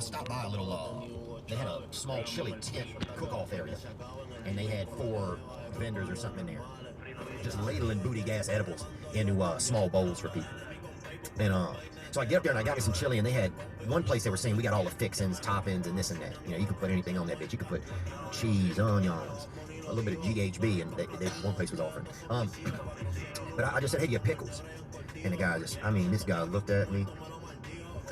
stopped by a little, they had a small chili tent cook-off area, and they had 4 vendors or something in there, just ladling booty gas edibles into small bowls for people. And so I get up there and I got me some chili, and they had one place they were saying we got all the fixings, toppings, and this and that. You know, you can put anything on that bitch. You could put cheese, onions, a little bit of GHB, and one place was offering. But I just said, hey, you have pickles? And the guy just, I mean, this guy looked at me.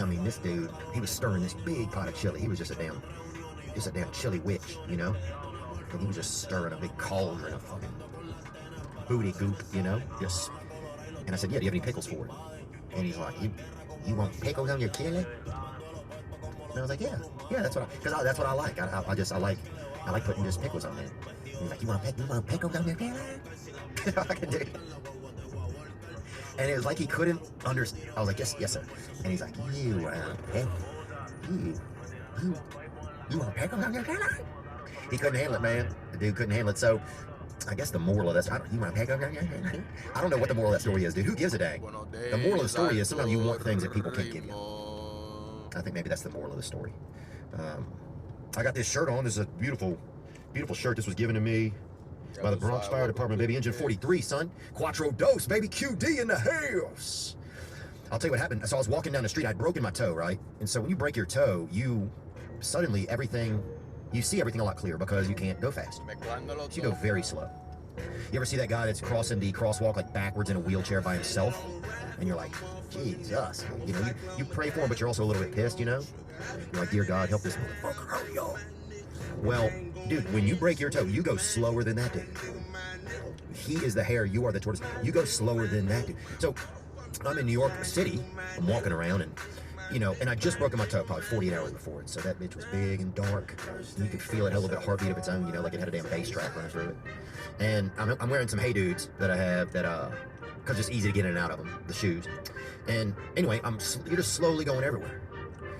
I mean, this dude, he was stirring this big pot of chili. He was just a damn chili witch, you know? And he was just stirring a big cauldron of fucking booty goop, you know? And I said, yeah, do you have any pickles for it? And he's like, you want pickles on your chili? And I was like, yeah, that's what I like. I like putting just pickles on there. And he's like, you want pickles on your chili? I can do it. And it was like he couldn't understand. I was like, yes, sir. And he's like, you want pickles on your chili? He couldn't handle it, man. The dude couldn't handle it. So I guess the moral of that, you want pickles on your chili? I don't know what the moral of that story is, dude. Who gives a dang? The moral of the story is sometimes you want things that people can't give you. I think maybe that's the moral of the story. I got this shirt on. This is a beautiful, beautiful shirt. This was given to me by the Bronx Fire Department, baby. Engine 43, son. Quattro Dos, baby. QD in the house. I'll tell you what happened. So I was walking down the street. I'd broken my toe, right? And so when you break your toe, you see everything a lot clearer because you can't go fast. So you go very slow. You ever see that guy that's crossing the crosswalk like backwards in a wheelchair by himself? And you're like, Jesus. You know, you pray for him, but you're also a little bit pissed, you know? You're like, dear God, help this motherfucker, hurry up. Well, dude, when you break your toe, you go slower than that dude. He is the hare, you are the tortoise. You go slower than that dude. So I'm in New York City. I'm walking around and, you know, and I just broken my toe probably 48 hours before it. So that bitch was big and dark. And you could feel it had a little bit of heartbeat of its own, you know, like it had a damn bass track running through it. And I'm wearing some Hey Dudes that I have that, because it's easy to get in and out of them, the shoes. And anyway, you're just slowly going everywhere.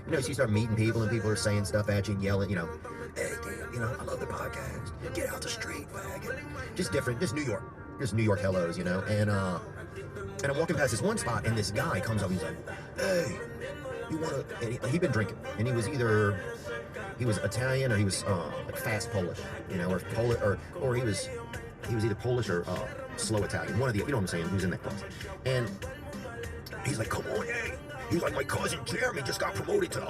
You know, so you start meeting people and people are saying stuff at you and yelling, you know, hey, damn, you know, I love the podcast. Get out the street, faggot. Just different, just New York. Just New York hellos, you know. And I'm walking past this one spot and this guy comes up and he's like, hey, you want to, and he'd been drinking. And he was Italian or he was like fast Polish, you know, or he was either Polish or slow Italian. One of the, you know what I'm saying, who's in that class. And he's like, come on, hey. He's like, my cousin Jeremy just got promoted to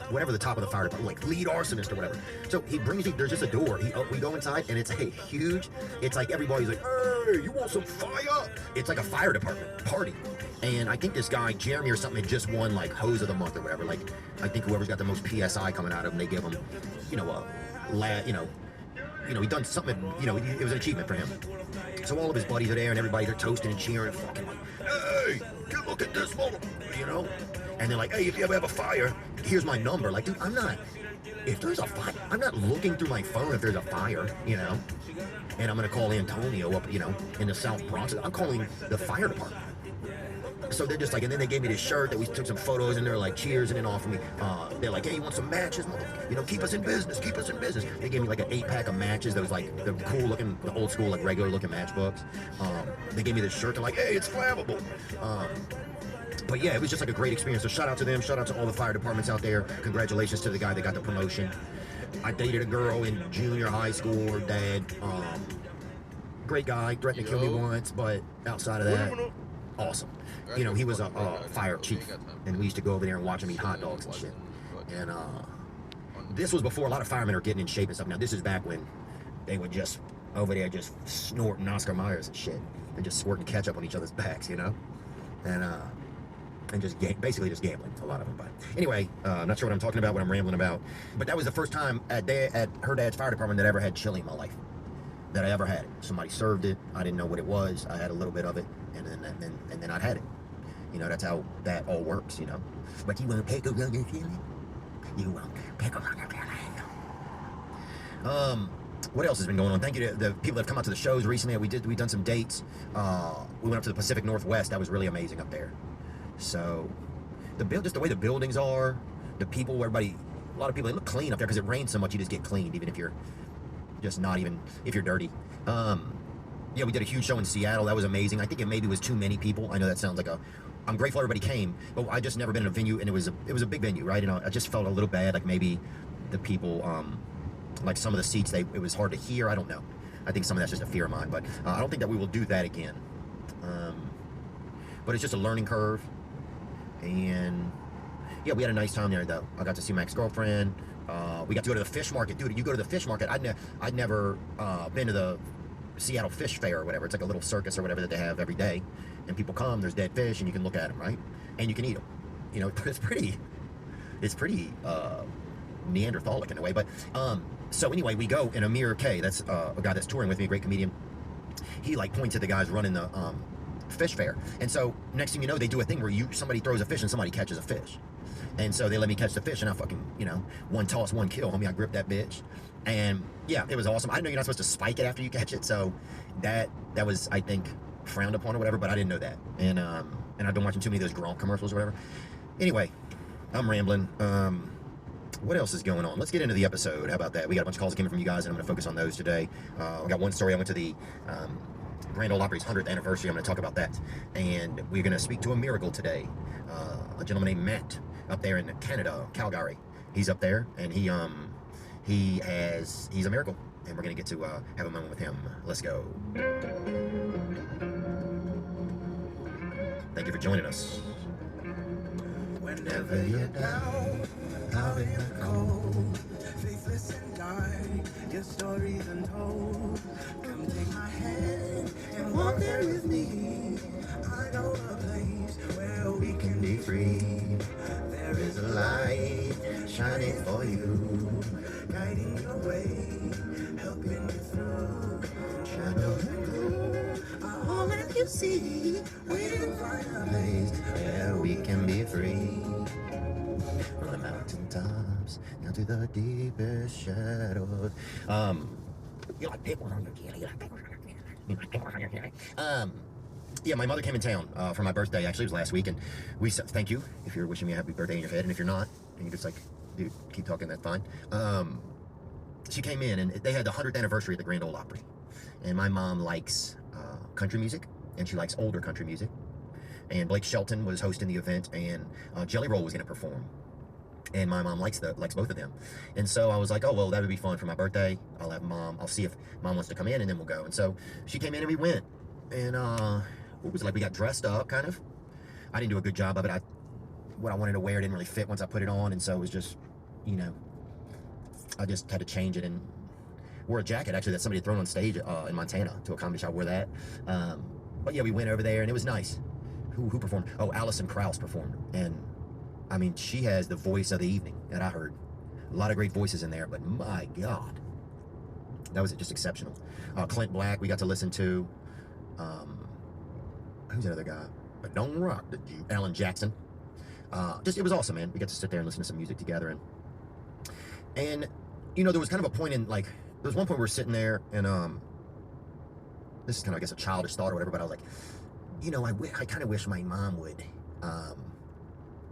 whatever the top of the fire department, like lead arsonist or whatever. So he brings you, there's just a door. We go inside and it's a huge, it's like everybody's like, hey, you want some fire? It's like a fire department party. And I think this guy, Jeremy or something, had just won like hose of the month or whatever. Like, I think whoever's got the most PSI coming out of him, they give him, you know, he done something, you know, it was an achievement for him. So all of his buddies are there and everybody, they're toasting and cheering and fucking like, hey, look at this motherfucker, you know? And they're like, hey, if you ever have a fire, here's my number. Like, dude, if there's a fire, I'm not looking through my phone if there's a fire, you know? And I'm gonna call Antonio up, you know, in the South Bronx. I'm calling the fire department. So they're just like, and then they gave me this shirt that we took some photos and they're like, cheers, and then offered me, they're like, hey, you want some matches? You know, keep us in business. They gave me like an 8-pack of matches that was like the cool looking, the old school, like regular looking matchbooks. They gave me this shirt, they're like, hey, it's flammable. But yeah, it was just like a great experience. So shout out to them, shout out to all the fire departments out there. Congratulations to the guy that got the promotion. I dated a girl in junior high school, her dad, great guy, threatened to kill me once, but outside of that, awesome. You know, he was a fire chief, and we used to go over there and watch him eat hot dogs and shit. And this was before a lot of firemen are getting in shape and stuff. Now, this is back when they would just, over there, just snorting Oscar Myers and shit, and just squirting ketchup on each other's backs, you know? And just basically just gambling, a lot of them. But anyway, I'm not sure what I'm talking about, what I'm rambling about. But that was the first time at her dad's fire department that I ever had chili in my life. That I ever had it. Somebody served it. I didn't know what it was. I had a little bit of it, and then I'd had it. You know, that's how that all works, you know. But you want pickles on your chili? You want pickles on your chili? What else has been going on? Thank you to the people that have come out to the shows recently. We've done some dates. We went up to the Pacific Northwest. That was really amazing up there. So, just the way the buildings are, the people, everybody, a lot of people, they look clean up there because it rains so much. You just get cleaned, even if you're just not even if you're dirty. Yeah, we did a huge show in Seattle. That was amazing. I think it maybe was too many people. I know that sounds like a I'm grateful everybody came, but I just never been in a venue, and it was a big venue, right? And I just felt a little bad, like maybe the people, like some of the seats, it was hard to hear. I don't know. I think some of that's just a fear of mine, but I don't think that we will do that again. But it's just a learning curve, and yeah, we had a nice time there though. I got to see my ex-girlfriend. We got to go to the fish market, dude. You go to the fish market. I'd never been to the Seattle Fish Fair or whatever. It's like a little circus or whatever that they have every day, and people come. There's dead fish, and you can look at them, right? And you can eat them. You know, it's pretty Neanderthalic in a way. But so anyway, we go, and Amir K, that's a guy that's touring with me, a great comedian. He like points at the guys running the fish fair, and so next thing you know, they do a thing where somebody throws a fish and somebody catches a fish. And so they let me catch the fish, and I fucking, you know, one toss, one kill, homie. I gripped that bitch, and yeah, it was awesome. I know you're not supposed to spike it after you catch it, so that was, I think, frowned upon or whatever. But I didn't know that, and I've been watching too many of those Gronk commercials or whatever. Anyway, I'm rambling. What else is going on? Let's get into the episode. How about that? We got a bunch of calls that came in from you guys, and I'm going to focus on those today. I got one story. I went to the Grand Ole Opry's 100th anniversary. I'm going to talk about that, and we're going to speak to a miracle today. A gentleman named Matt, up there in Canada, Calgary. He's up there, and he's a miracle, and we're gonna get to have a moment with him. Let's go. Thank you for joining us. Whenever you're down, out in the cold, faithless and dark, your story's untold. Come take my hand and walk there with me. I know a place where we can be free. There is a light shining for you, guiding your way, helping you through. Shadows and gloom are all that you see. We can find a place where we can be free. From the mountaintops down to the deepest shadows. You like pickles on your jelly? You like pickles on your jelly? You like pickles on your jelly? Yeah, my mother came in town for my birthday. Actually, it was last week, and we said thank you if you're wishing me a happy birthday in your head, and if you're not, and you're just like, dude, keep talking, that's fine. She came in, and they had the 100th anniversary at the Grand Ole Opry, and my mom likes country music, and she likes older country music, and Blake Shelton was hosting the event, and Jelly Roll was going to perform, and my mom likes both of them, and so I was like, oh well, that would be fun for my birthday. I'll see if mom wants to come in, and then we'll go. And so she came in, and we went, and what was it like? We got dressed up, kind of. I didn't do a good job of it. What I wanted to wear didn't really fit once I put it on, and so it was just, you know, I just had to change it and wore a jacket, actually, that somebody had thrown on stage in Montana to a comedy show. I wore that. But yeah, we went over there, and it was nice. Who performed? Oh, Alison Krauss performed. And, I mean, she has the voice of the evening that I heard. A lot of great voices in there, but my God. That was just exceptional. Clint Black, we got to listen to. Who's that other guy? But don't rock, Alan Jackson. It was awesome, man. We got to sit there and listen to some music together, and you know, there was kind of a point in, like, there was one point we were sitting there, and this is kind of, I guess, a childish thought or whatever, but I was like, you know, I kind of wish my mom would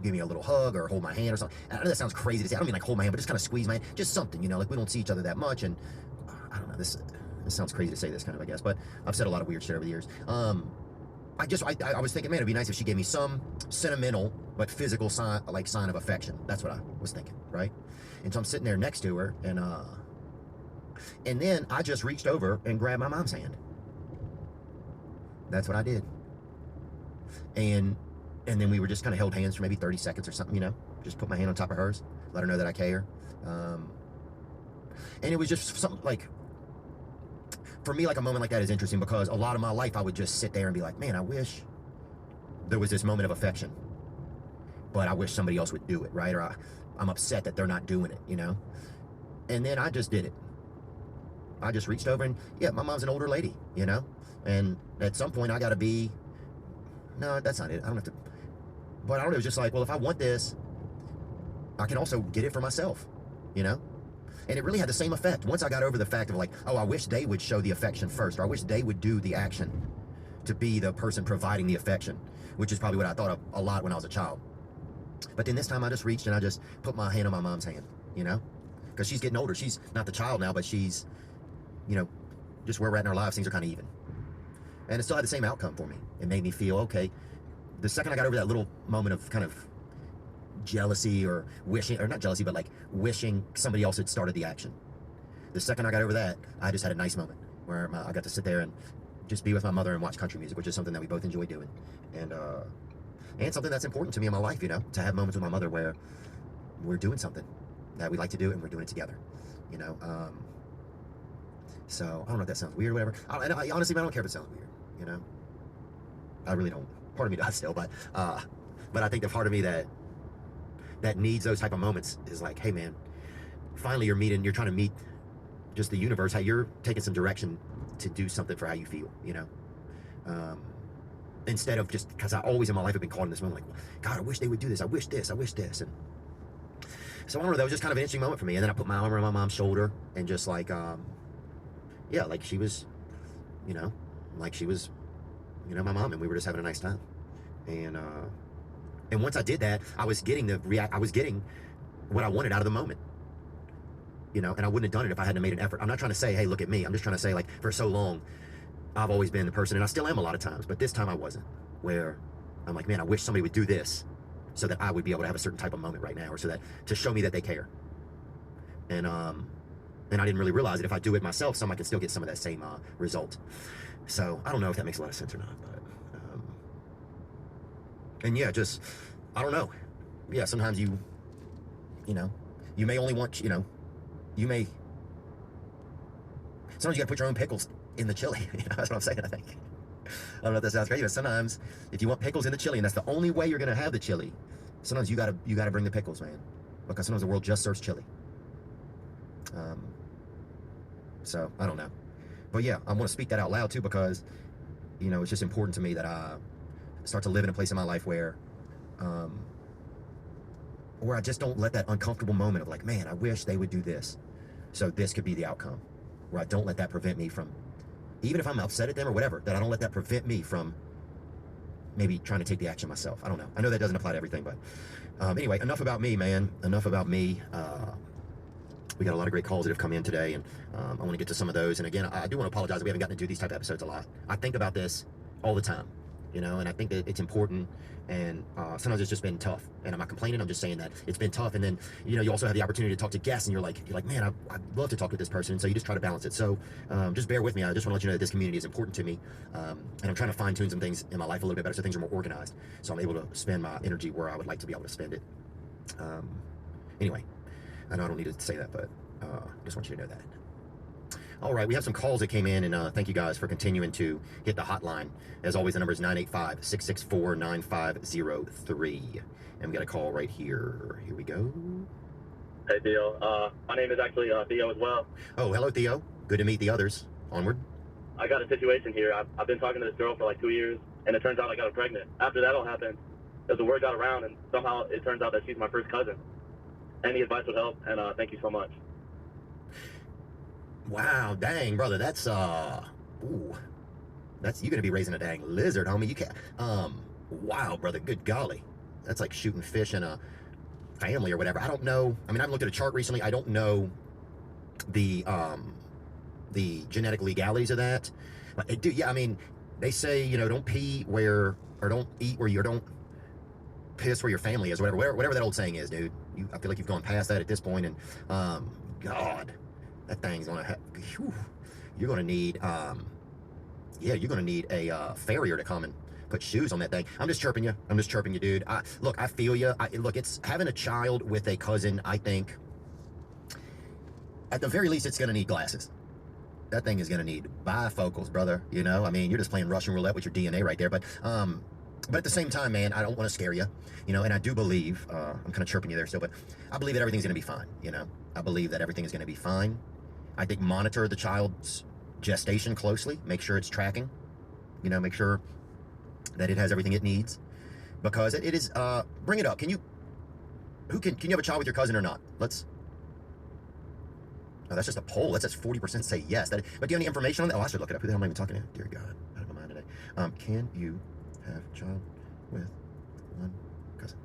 give me a little hug or hold my hand or something. I know that sounds crazy to say. I don't mean like hold my hand, but just kind of squeeze my hand, just something, you know, like we don't see each other that much, and I don't know, this sounds crazy to say this kind of, I guess, but I've said a lot of weird shit over the years. I was thinking, man, it'd be nice if she gave me some sentimental but physical sign of affection. That's what I was thinking, right? And so I'm sitting there next to her, and then I just reached over and grabbed my mom's hand. That's what I did. And then we were just kind of held hands for maybe 30 seconds or something, you know? Just put my hand on top of hers, let her know that I care. And it was just something like, for me, like, a moment like that is interesting because a lot of my life I would just sit there and be like, man, I wish there was this moment of affection, but I wish somebody else would do it, right? Or I'm upset that they're not doing it, you know? And then I just did it. I just reached over and, yeah, my mom's an older lady, you know? And at some point I gotta be, no, that's not it. I don't have to, but I don't know, it was just like, well, if I want this, I can also get it for myself, you know? And it really had the same effect. Once I got over the fact of like, oh, I wish they would show the affection first, or I wish they would do the action to be the person providing the affection, which is probably what I thought of a lot when I was a child. But then this time I just reached and I just put my hand on my mom's hand, you know? Because she's getting older. She's not the child now, but she's, you know, just where we're at in our lives, things are kind of even. And it still had the same outcome for me. It made me feel, okay, the second I got over that little moment of kind of jealousy or wishing, or not jealousy, but like wishing somebody else had started the action. The second I got over that, I just had a nice moment where I got to sit there and just be with my mother and watch country music, which is something that we both enjoy doing. And something that's important to me in my life, you know, to have moments with my mother where we're doing something that we like to do and we're doing it together, you know. So I don't know if that sounds weird or whatever. I honestly, I don't care if it sounds weird, you know. I really don't. Part of me does still, but I think the part of me that needs those type of moments is like, hey man, finally you're trying to meet just the universe, how you're taking some direction to do something for how you feel, you know. Instead of just, because I always in my life have been caught in this moment, like, God, I wish they would do this, I wish this, and so I don't know, that was just kind of an interesting moment for me. And then I put my arm around my mom's shoulder and just like, yeah, like she was, you know, my mom, and we were just having a nice time. And once I did that, I was getting what I wanted out of the moment, you know, and I wouldn't have done it if I hadn't made an effort. I'm not trying to say, hey, look at me. I'm just trying to say, like, for so long, I've always been the person, and I still am a lot of times, but this time I wasn't, where I'm like, man, I wish somebody would do this so that I would be able to have a certain type of moment right now, or so that to show me that they care. And I didn't really realize that if I do it myself, I can still get some of that same result. So I don't know if that makes a lot of sense or not, but and yeah, just, I don't know. Yeah, sometimes you know, you may only want, you know, sometimes you gotta put your own pickles in the chili. You know, that's what I'm saying, I think. I don't know if that sounds great, but sometimes if you want pickles in the chili, and that's the only way you're gonna have the chili, sometimes you gotta bring the pickles, man. Because sometimes the world just serves chili. So I don't know. But yeah, I want to speak that out loud too, because, you know, it's just important to me that I start to live in a place in my life where I just don't let that uncomfortable moment of like, man, I wish they would do this, so this could be the outcome. Where I don't let that prevent me from, even if I'm upset at them or whatever, that I don't let that prevent me from maybe trying to take the action myself. I don't know. I know that doesn't apply to everything, but anyway, enough about me, man. Enough about me. We got a lot of great calls that have come in today, and I want to get to some of those. And again, I do want to apologize that we haven't gotten to do these type of episodes a lot. I think about this all the time, you know, and I think that it's important, and sometimes it's just been tough. And I'm not complaining, I'm just saying that it's been tough. And then, you know, you also have the opportunity to talk to guests, and you're like, man, I'd love to talk with this person. And so you just try to balance it. So just bear with me. I just want to let you know that this community is important to me. And I'm trying to fine tune some things in my life a little bit better, so things are more organized. So I'm able to spend my energy where I would like to be able to spend it. Anyway, I know I don't need to say that, but just want you to know that. All right, we have some calls that came in, and thank you guys for continuing to hit the hotline. As always, the number is 985-664-9503. And we got a call right here. Here we go. Hey, Theo. My name is actually Theo as well. Oh, hello, Theo. Good to meet the others. Onward. I got a situation here. I've been talking to this girl for like 2 years, and it turns out I got her pregnant. After that all happened, the word got around, and somehow it turns out that she's my first cousin. Any advice would help, and thank you so much. Wow, dang, brother, that's you're gonna be raising a dang lizard, homie. You can't, wow, brother, good golly. That's like shooting fish in a family or whatever. I don't know. I mean, I've looked at a chart recently. I don't know the genetic legalities of that. But yeah, I mean, they say, you know, don't pee where, or don't eat where you don't piss where your family is, whatever that old saying is, dude. I feel like you've gone past that at this point, and God, that thing's gonna have, you're gonna need you're gonna need a farrier to come and put shoes on that thing. I'm just chirping you, dude. Look, I feel you. Look, it's having a child with a cousin. I think at the very least it's gonna need glasses. That thing is gonna need bifocals, brother. You know, I mean, you're just playing Russian roulette with your DNA right there. But at the same time, man, I don't want to scare you, you know, and I do believe, I'm kind of chirping you there still, but I believe that everything's going to be fine, you know. I believe that everything is going to be fine. I think monitor the child's gestation closely, make sure it's tracking, you know, make sure that it has everything it needs, because it is, bring it up. Can you have a child with your cousin or not? Oh, that's just a poll. That says 40% say yes. But do you have any information on that? Oh, I should look it up. Who the hell am I even talking to? Dear God, out of my mind today. Can you have a child with one cousin?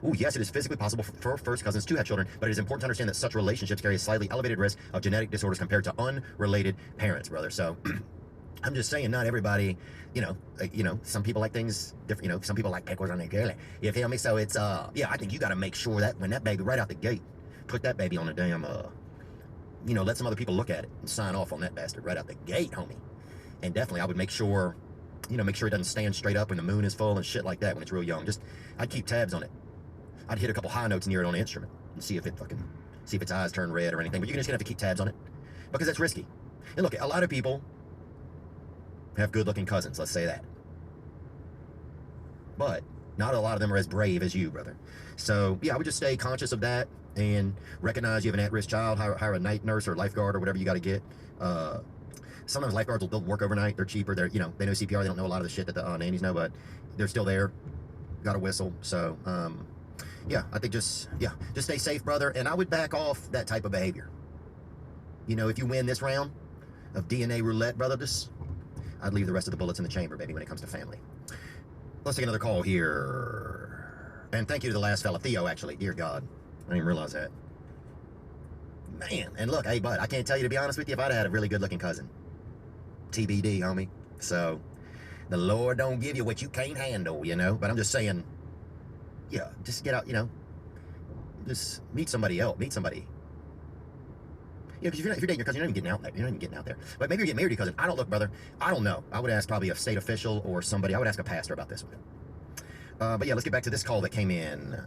Oh, yes, it is physically possible for first cousins to have children, but it is important to understand that such relationships carry a slightly elevated risk of genetic disorders compared to unrelated parents, brother. So I'm just saying, not everybody, some people like things different, some people like pickles on their girl. You feel me? So it's, yeah, I think you got to make sure that when that baby, right out the gate, put that baby on a damn, let some other people look at it and sign off on that bastard right out the gate, homie. And definitely I would make sure, make sure it doesn't stand straight up when the moon is full and shit like that when it's real young. I'd keep tabs on it. I'd hit a couple high notes near it on the instrument and see if its eyes turn red or anything. But you're just gonna have to keep tabs on it because that's risky. And look, a lot of people have good-looking cousins, let's say that. But not a lot of them are as brave as you, brother. So, yeah, I would just stay conscious of that and recognize you have an at-risk child, hire a night nurse or lifeguard or whatever you got to get. Sometimes lifeguards will work overnight. They're cheaper. They know CPR. They don't know a lot of the shit that the nannies know, but they're still there. Got a whistle. So, yeah, I think just stay safe, brother. And I would back off that type of behavior. If you win this round of DNA roulette, brother, I'd leave the rest of the bullets in the chamber, baby, when it comes to family. Let's take another call here. And thank you to the last fella, Theo, actually. Dear God, I didn't even realize that. Man, and look, hey, bud, I can't tell you, to be honest with you, if I'd had a really good-looking cousin. TBD, homie. So, the Lord don't give you what you can't handle, But I'm just saying, yeah, just get out, just meet somebody else. Meet somebody. Because if you're dating your cousin, you're not even getting out there. You're not even getting out there. But maybe you're getting married to your cousin. I don't look, brother. I don't know. I would ask probably a state official or somebody. I would ask a pastor about this one. But yeah, let's get back to this call that came in.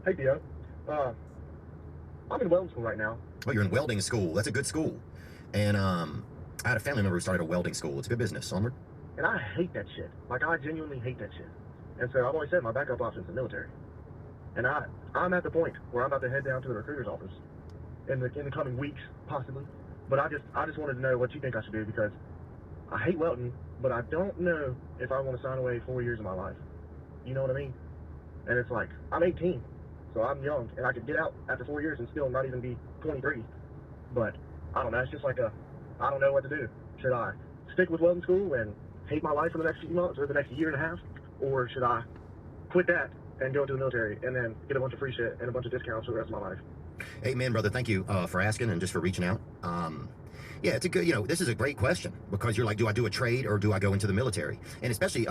Hey, Theo. I'm in welding school right now. Oh, you're in welding school. That's a good school. And I had a family member who started a welding school. It's a good business. Onward. And I hate that shit. Like, I genuinely hate that shit. And so I've always said my backup option is the military. And I'm at the point where I'm about to head down to the recruiter's office in the coming weeks, possibly. But I just wanted to know what you think I should do, because I hate welding, but I don't know if I want to sign away 4 years of my life. You know what I mean? And it's like, I'm 18, so I'm young, and I could get out after 4 years and still not even be 23. But I don't know. It's just like I don't know what to do. Should I stick with welding school and hate my life for the next few months or the next year and a half? Or should I quit that and go into the military and then get a bunch of free shit and a bunch of discounts for the rest of my life? Hey, man, brother, thank you for asking and just for reaching out. Yeah, it's a good, this is a great question, because you're like, do I do a trade or do I go into the military? And especially,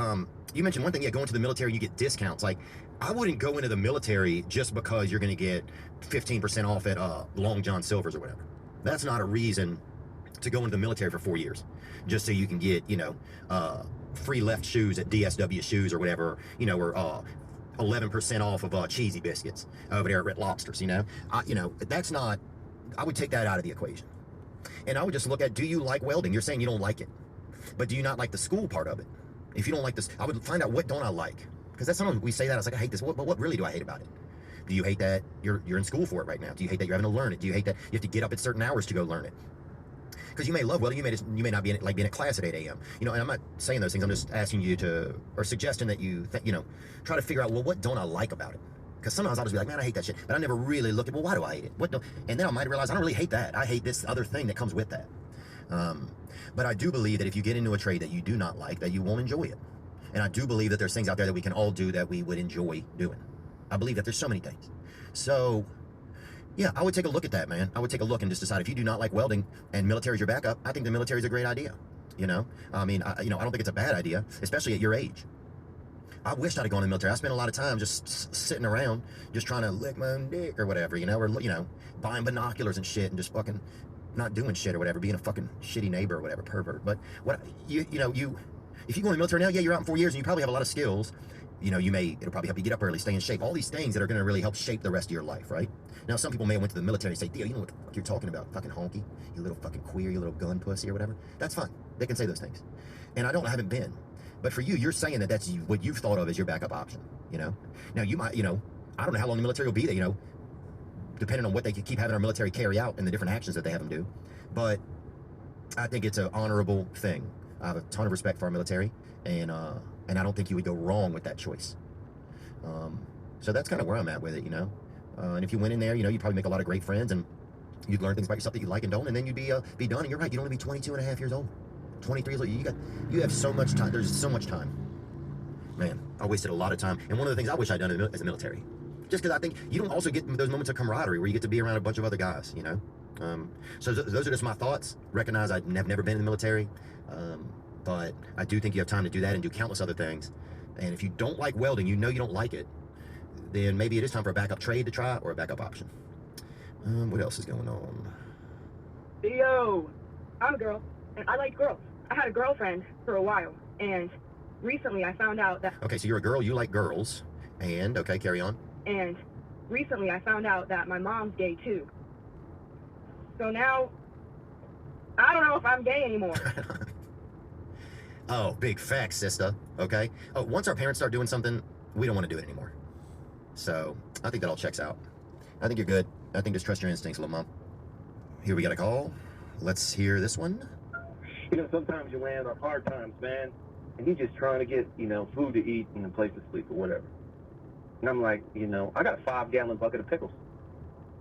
you mentioned one thing, yeah, going to the military, you get discounts. Like, I wouldn't go into the military just because you're going to get 15% off at Long John Silver's or whatever. That's not a reason to go into the military for 4 years, just so you can get, free left shoes at DSW Shoes or whatever, or 11% off of cheesy biscuits over there at Red Lobsters, that's not, I would take that out of the equation. And I would just look at, do you like welding? You're saying you don't like it, but do you not like the school part of it? If you don't like this, I would find out, what don't I like? Because that's sometimes we say that, I was like, I hate this, but what really do I hate about it? Do you hate that you're in school for it right now? Do you hate that you're having to learn it? Do you hate that you have to get up at certain hours to go learn it? Because you may love welding, you may not be like being at class at 8 a.m. And I'm not saying those things. I'm just asking you to, or suggesting that you, try to figure out, well, what don't I like about it? Because sometimes I'll just be like, man, I hate that shit. But I never really look at, well, why do I hate it? And then I might realize I don't really hate that. I hate this other thing that comes with that. But I do believe that if you get into a trade that you do not like, that you won't enjoy it. And I do believe that there's things out there that we can all do that we would enjoy doing. I believe that there's so many things. So, yeah, I would take a look at that, man. I would take a look and just decide, if you do not like welding and military is your backup, I think the military is a great idea. I mean, I don't think it's a bad idea, especially at your age. I wished I'd have gone in the military. I spent a lot of time just sitting around, just trying to lick my own dick or whatever, or, buying binoculars and shit and just fucking not doing shit or whatever, being a fucking shitty neighbor or whatever, pervert. But what, if you go in the military now, yeah, you're out in 4 years and you probably have a lot of skills. It'll probably help you get up early, stay in shape, all these things that are going to really help shape the rest of your life, right? Now, some people may have went to the military and say, Theo, you know what the fuck you're talking about, fucking honky, you little fucking queer, you little gun pussy or whatever. That's fine. They can say those things. And I haven't been. But for you, you're saying that that's what you've thought of as your backup option, Now, you might, I don't know how long the military will be there, depending on what they can keep having our military carry out and the different actions that they have them do. But I think it's an honorable thing. I have a ton of respect for our military, and I don't think you would go wrong with that choice. So that's kind of where I'm at with it, And if you went in there, you'd probably make a lot of great friends, and you'd learn things about yourself that you like and don't, and then you'd be done. And you're right, you'd only be 22 and a half years old. 23 years old. You have so much time. There's so much time. Man, I wasted a lot of time. And one of the things I wish I'd done as a military, just because I think you don't also get those moments of camaraderie where you get to be around a bunch of other guys, So those are just my thoughts. Recognize I've never been in the military, but I do think you have time to do that and do countless other things. And if you don't like welding, you know you don't like it, then maybe it is time for a backup trade to try or a backup option. What else is going on? Yo, I'm a girl, and I like girls. I had a girlfriend for a while, and recently I found out that... Okay, so you're a girl, you like girls, and, okay, carry on. And recently I found out that my mom's gay, too. So now, I don't know if I'm gay anymore. Oh, big facts, sister, okay? Oh, once our parents start doing something, we don't want to do it anymore. So, I think that all checks out. I think you're good. I think just trust your instincts, little mom. Here we got a call. Let's hear this one. You know, sometimes you land on hard times, man, and you're just trying to get, you know, food to eat and a place to sleep or whatever. And I'm like, you know, I got a 5-gallon bucket of pickles.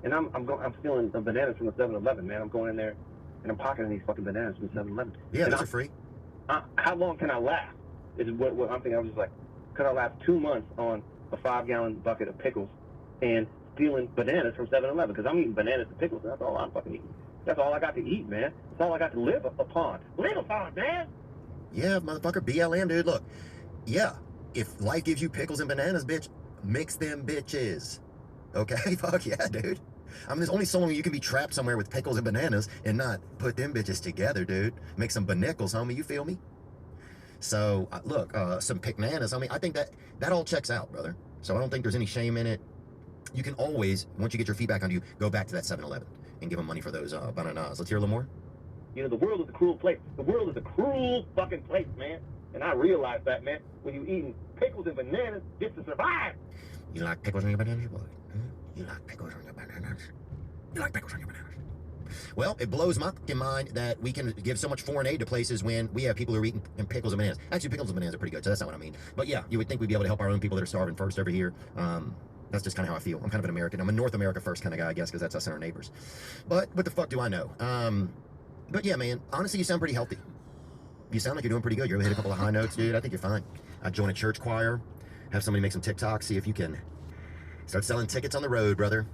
And I'm stealing the bananas from the 7-Eleven, man. I'm going in there and I'm pocketing these fucking bananas from the 7-Eleven. Yeah, those are free. How long can I last? Is what I'm thinking. I was just like, could I last 2 months on a 5-gallon bucket of pickles and stealing bananas from 7-Eleven? Because I'm eating bananas and pickles, and that's all I'm fucking eating. That's all I got to eat, man. That's all I got to live upon. Live upon, man. Yeah, motherfucker, BLM, dude. Look, yeah, if life gives you pickles and bananas, bitch, mix them bitches. Okay? Fuck yeah, dude. I mean, there's only so long you can be trapped somewhere with pickles and bananas and not put them bitches together, dude. Make some bananas, homie, you feel me? So, look, some picknanas, homie, I think that all checks out, brother. So I don't think there's any shame in it. You can always, once you get your feet back on you, go back to that 7-Eleven and give them money for those bananas. Let's hear a little more. You know, the world is a cruel place. The world is a cruel fucking place, man. And I realize that, man, when you're eating pickles and bananas just to survive. You like pickles on your bananas, boy? You like pickles on your bananas? You like pickles on your bananas? Well, it blows my fucking mind that we can give so much foreign aid to places when we have people who are eating pickles and bananas. Actually, pickles and bananas are pretty good, so that's not what I mean. But yeah, you would think we'd be able to help our own people that are starving first over here. That's just kind of how I feel. I'm kind of an American. I'm a North America first kind of guy, I guess, because that's us and our neighbors. But what the fuck do I know? But yeah, man, honestly, you sound pretty healthy. You sound like you're doing pretty good. You're really hit a couple of high notes, dude. I think you're fine. I'd join a church choir, have somebody make some TikToks, see if you can start selling tickets on the road, brother.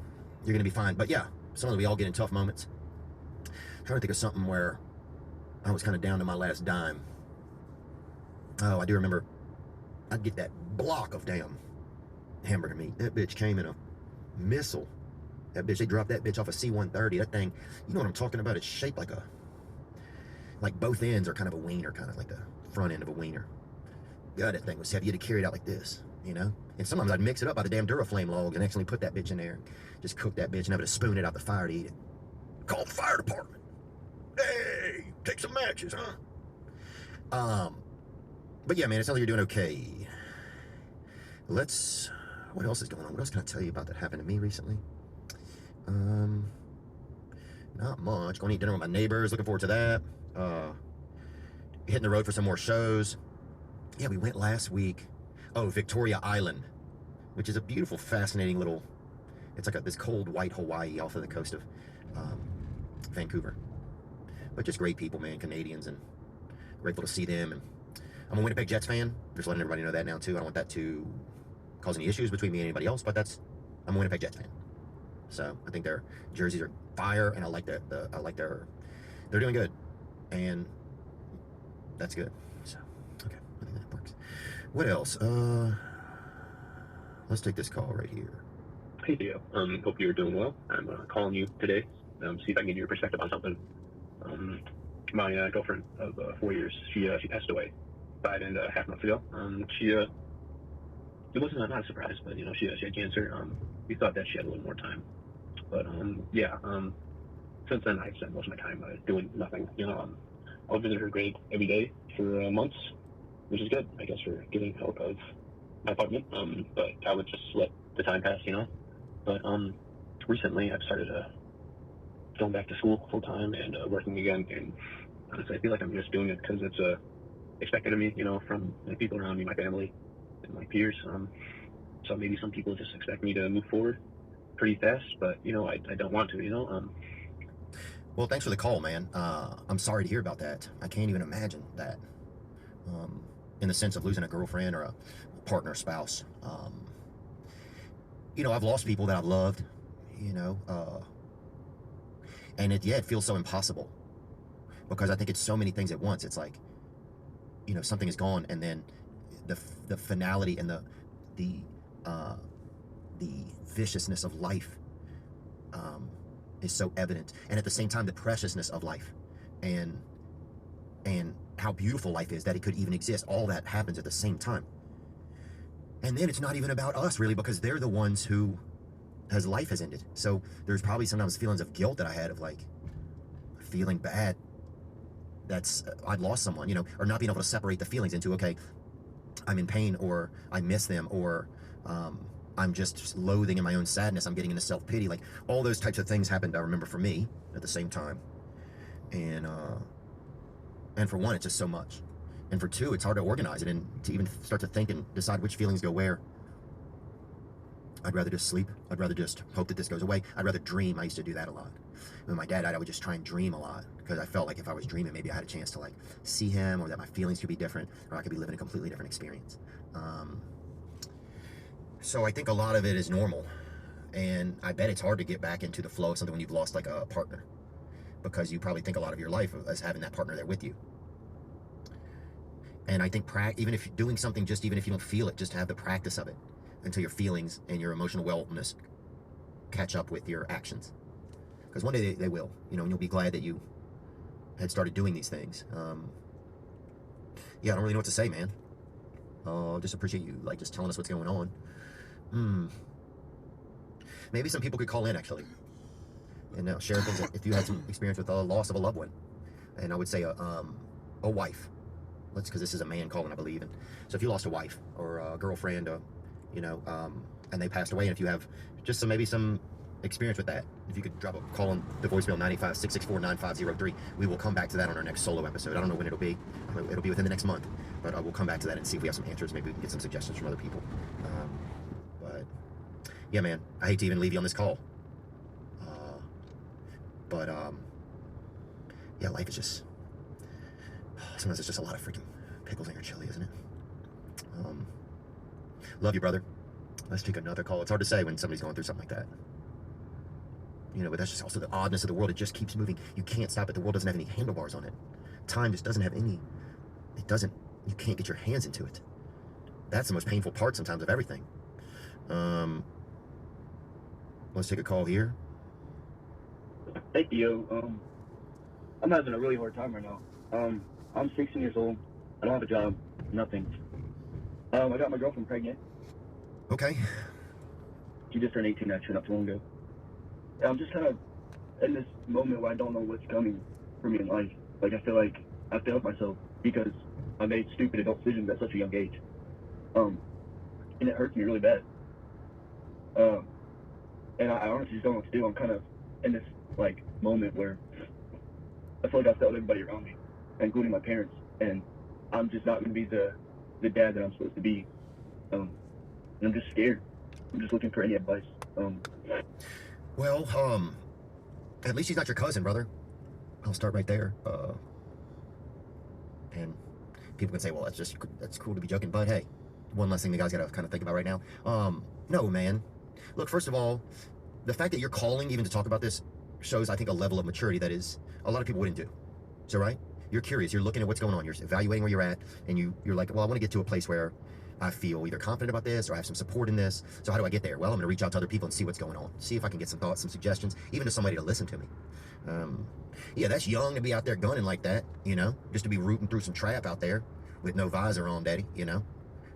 You're going to be fine. But yeah, sometimes we all get in tough moments. I'm trying to think of something where I was kind of down to my last dime. Oh, I do remember I'd get that block of damn hamburger meat. That bitch came in a missile. That bitch, they dropped that bitch off a C-130. That thing, you know what I'm talking about? It's shaped like both ends are kind of a wiener, kind of like the front end of a wiener. God, that thing was heavy. You had to carry it out like this, you know? And sometimes I'd mix it up by the damn Duraflame logs and accidentally put that bitch in there and just cook that bitch and have to spoon it out the fire to eat it. Call the fire department. Hey, take some matches, huh? But yeah, man, it sounds like you're doing okay. What else is going on? What else can I tell you about that happened to me recently? Not much. Going to eat dinner with my neighbors. Looking forward to that. Hitting the road for some more shows. Yeah, we went last week. Oh, Victoria Island, which is a beautiful, fascinating little... It's like this cold, white Hawaii off of the coast of Vancouver. But just great people, man. Canadians, and grateful to see them. And I'm a Winnipeg Jets fan. Just letting everybody know that now, too. I don't want that to cause any issues between me and anybody else, but I'm a Winnipeg Jets fan. So I think their jerseys are fire, and I like they're doing good, and that's good. So okay, I think that works. What else? Let's take this call right here. Hey Theo, hope you're doing well. I'm calling you today, see if I can get your perspective on something. My girlfriend of 4 years, she passed away, died half a month ago. It wasn't not a surprise, but you know she had cancer. We thought that she had a little more time. But since then I've spent most of my time doing nothing. You know, I'll visit her grave every day for months, which is good, I guess, for getting out of my apartment. But I would just let the time pass, you know. But recently I've started going back to school full time and working again. And honestly, I feel like I'm just doing it because it's expected of me, you know, from the people around me, my family, and my peers. So maybe some people just expect me to move forward pretty fast, but you know, I don't want to, you know. Well, thanks for the call, man. I'm sorry to hear about that. I can't even imagine that. In the sense of losing a girlfriend or a partner, spouse. You know, I've lost people that I've loved, you know, And it feels so impossible, because I think it's so many things at once. It's like, you know, something is gone, and then the finality and the viciousness of life is so evident, and at the same time the preciousness of life and how beautiful life is, that it could even exist. All that happens at the same time. And then it's not even about us, really, because they're the ones who life has ended. So there's probably sometimes feelings of guilt that I had, of like feeling bad that's I'd lost someone, you know, or not being able to separate the feelings into, okay, I'm in pain, or I miss them, or I'm just loathing in my own sadness, I'm getting into self-pity. Like, all those types of things happened, I remember, for me at the same time. And for one, it's just so much. And for two, it's hard to organize it and to even start to think and decide which feelings go where. I'd rather just sleep. I'd rather just hope that this goes away. I'd rather dream. I used to do that a lot. When my dad died, I would just try and dream a lot, because I felt like if I was dreaming, maybe I had a chance to like see him, or that my feelings could be different, or I could be living a completely different experience. So I think a lot of it is normal, and I bet it's hard to get back into the flow of something when you've lost like a partner, because you probably think a lot of your life as having that partner there with you. And I think even if you're doing something, just even if you don't feel it, just have the practice of it until your feelings and your emotional wellness catch up with your actions. Because one day they will, you know, and you'll be glad that you had started doing these things. Yeah, I don't really know what to say, man. Just appreciate you, like, just telling us what's going on. Maybe some people could call in, actually, and share things if you had some experience with the loss of a loved one. And I would say a wife. Because this is a man calling, I believe. And so if you lost a wife or a girlfriend, you know, and they passed away, and if you have just maybe some experience with that, if you could drop a call on the voicemail 985-664-9503, we will come back to that on our next solo episode. I don't know when it'll be. It'll be within the next month, but we'll come back to that and see if we have some answers. Maybe we can get some suggestions from other people. But yeah, man, I hate to even leave you on this call. Yeah, life is just, sometimes it's just a lot of freaking pickles in your chili, isn't it? Love you, brother. Let's take another call. It's hard to say when somebody's going through something like that. You know, but that's just also the oddness of the world. It just keeps moving. You can't stop it. The world doesn't have any handlebars on it. Time just doesn't have any. It doesn't. You can't get your hands into it. That's the most painful part sometimes of everything. Let's take a call here. Hey, Theo. I'm having a really hard time right now. I'm 16 years old. I don't have a job. Nothing. I got my girlfriend pregnant. Okay. She just turned 18 actually not too long ago. And I'm just kind of in this moment where I don't know what's coming for me in life. Like, I feel like I failed myself because I made stupid adult decisions at such a young age. And it hurts me really bad. And I honestly just don't know what to do. I'm kind of in this, like, moment where I feel like I failed everybody around me, including my parents, and I'm just not going to be the dad that I'm supposed to be. And I'm just scared. I'm just looking for any advice. Well, at least she's not your cousin, brother. I'll start right there. And people can say, well, that's cool to be joking, but hey, one less thing the guys got to kind of think about right now. No, man. Look, first of all, the fact that you're calling even to talk about this shows, I think, a level of maturity that is a lot of people wouldn't do. So, right? You're curious. You're looking at what's going on. You're evaluating where you're at, and you're like, well, I want to get to a place where I feel either confident about this or I have some support in this. So how do I get there? Well, I'm going to reach out to other people and see what's going on. See if I can get some thoughts, some suggestions, even to somebody to listen to me. Yeah, that's young to be out there gunning like that, you know, just to be rooting through some trap out there with no visor on, daddy, you know,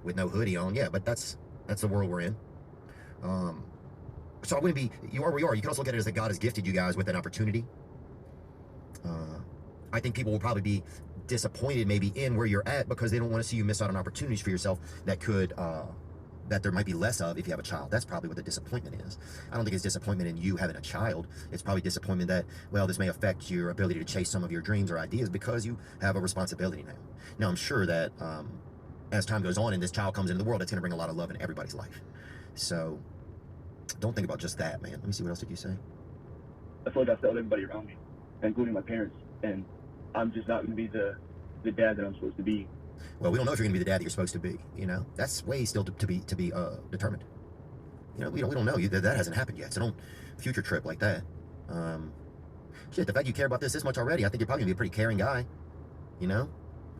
with no hoodie on. Yeah, but that's the world we're in. So I wouldn't be, you are where you are. You can also look at it as that God has gifted you guys with an opportunity. I think people will probably be disappointed maybe in where you're at because they don't want to see you miss out on opportunities for yourself that could, that there might be less of if you have a child. That's probably what the disappointment is. I don't think it's disappointment in you having a child. It's probably disappointment that, well, this may affect your ability to chase some of your dreams or ideas because you have a responsibility now. Now, I'm sure that as time goes on and this child comes into the world, it's going to bring a lot of love in everybody's life. So don't think about just that, man. Let me see, what else did you say? I feel like I failed everybody around me, including my parents, and I'm just not going to be the dad that I'm supposed to be. Well, we don't know if you're going to be the dad that you're supposed to be. You know, that's way still to be determined. You know, we don't know. That hasn't happened yet. So don't future trip like that. shit, the fact you care about this much already, I think you're probably gonna be a pretty caring guy, you know?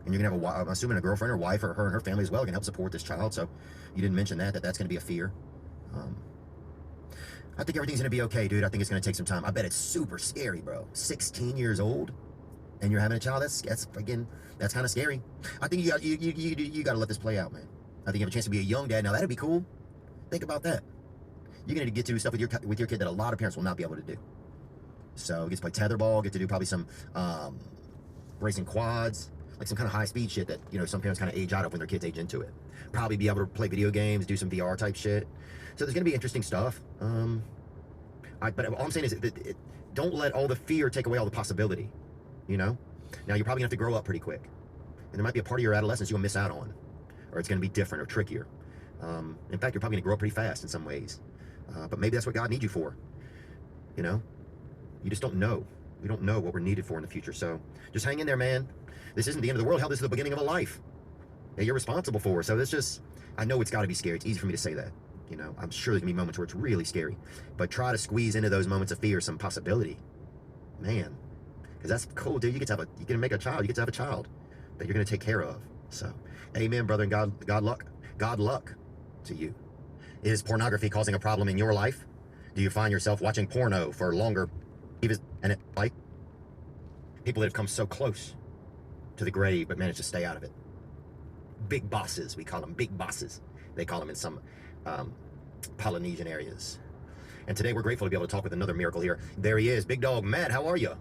And you're gonna have I'm assuming a girlfriend or wife or her and her family as well can help support this child. So you didn't mention that's gonna be a fear. I think everything's gonna be okay, dude. I think it's gonna take some time. I bet it's super scary, bro. 16 years old, and you're having a child. That's kind of scary. I think you got to let this play out, man. I think you have a chance to be a young dad. Now that'd be cool. Think about that. You're gonna get to do stuff with your kid that a lot of parents will not be able to do. So get to play tetherball, get to do probably some racing quads, like some kind of high-speed shit that, you know, some parents kind of age out of when their kids age into it. Probably be able to play video games, do some VR type shit. So there's gonna be interesting stuff. But all I'm saying is don't let all the fear take away all the possibility, you know? Now you're probably gonna have to grow up pretty quick. And there might be a part of your adolescence you'll miss out on, or it's gonna be different or trickier. In fact, you're probably gonna grow up pretty fast in some ways. But maybe that's what God needs you for, you know? You just don't know. We don't know what we're needed for in the future. So just hang in there, man. This isn't the end of the world. Hell, this is the beginning of a life that you're responsible for. So I know it's got to be scary. It's easy for me to say that. You know, I'm sure there's gonna be moments where it's really scary, but try to squeeze into those moments of fear some possibility, man, because that's cool, dude. You get to make a child. You get to have a child that you're gonna take care of. So, amen, brother, and God luck to you. Is pornography causing a problem in your life? Do you find yourself watching porno for longer? And like people that have come so close to the grave but managed to stay out of it. Big bosses, we call them big bosses. They call them in some Polynesian areas. And today we're grateful to be able to talk with another miracle here. There he is, Big Dog Matt. How are you?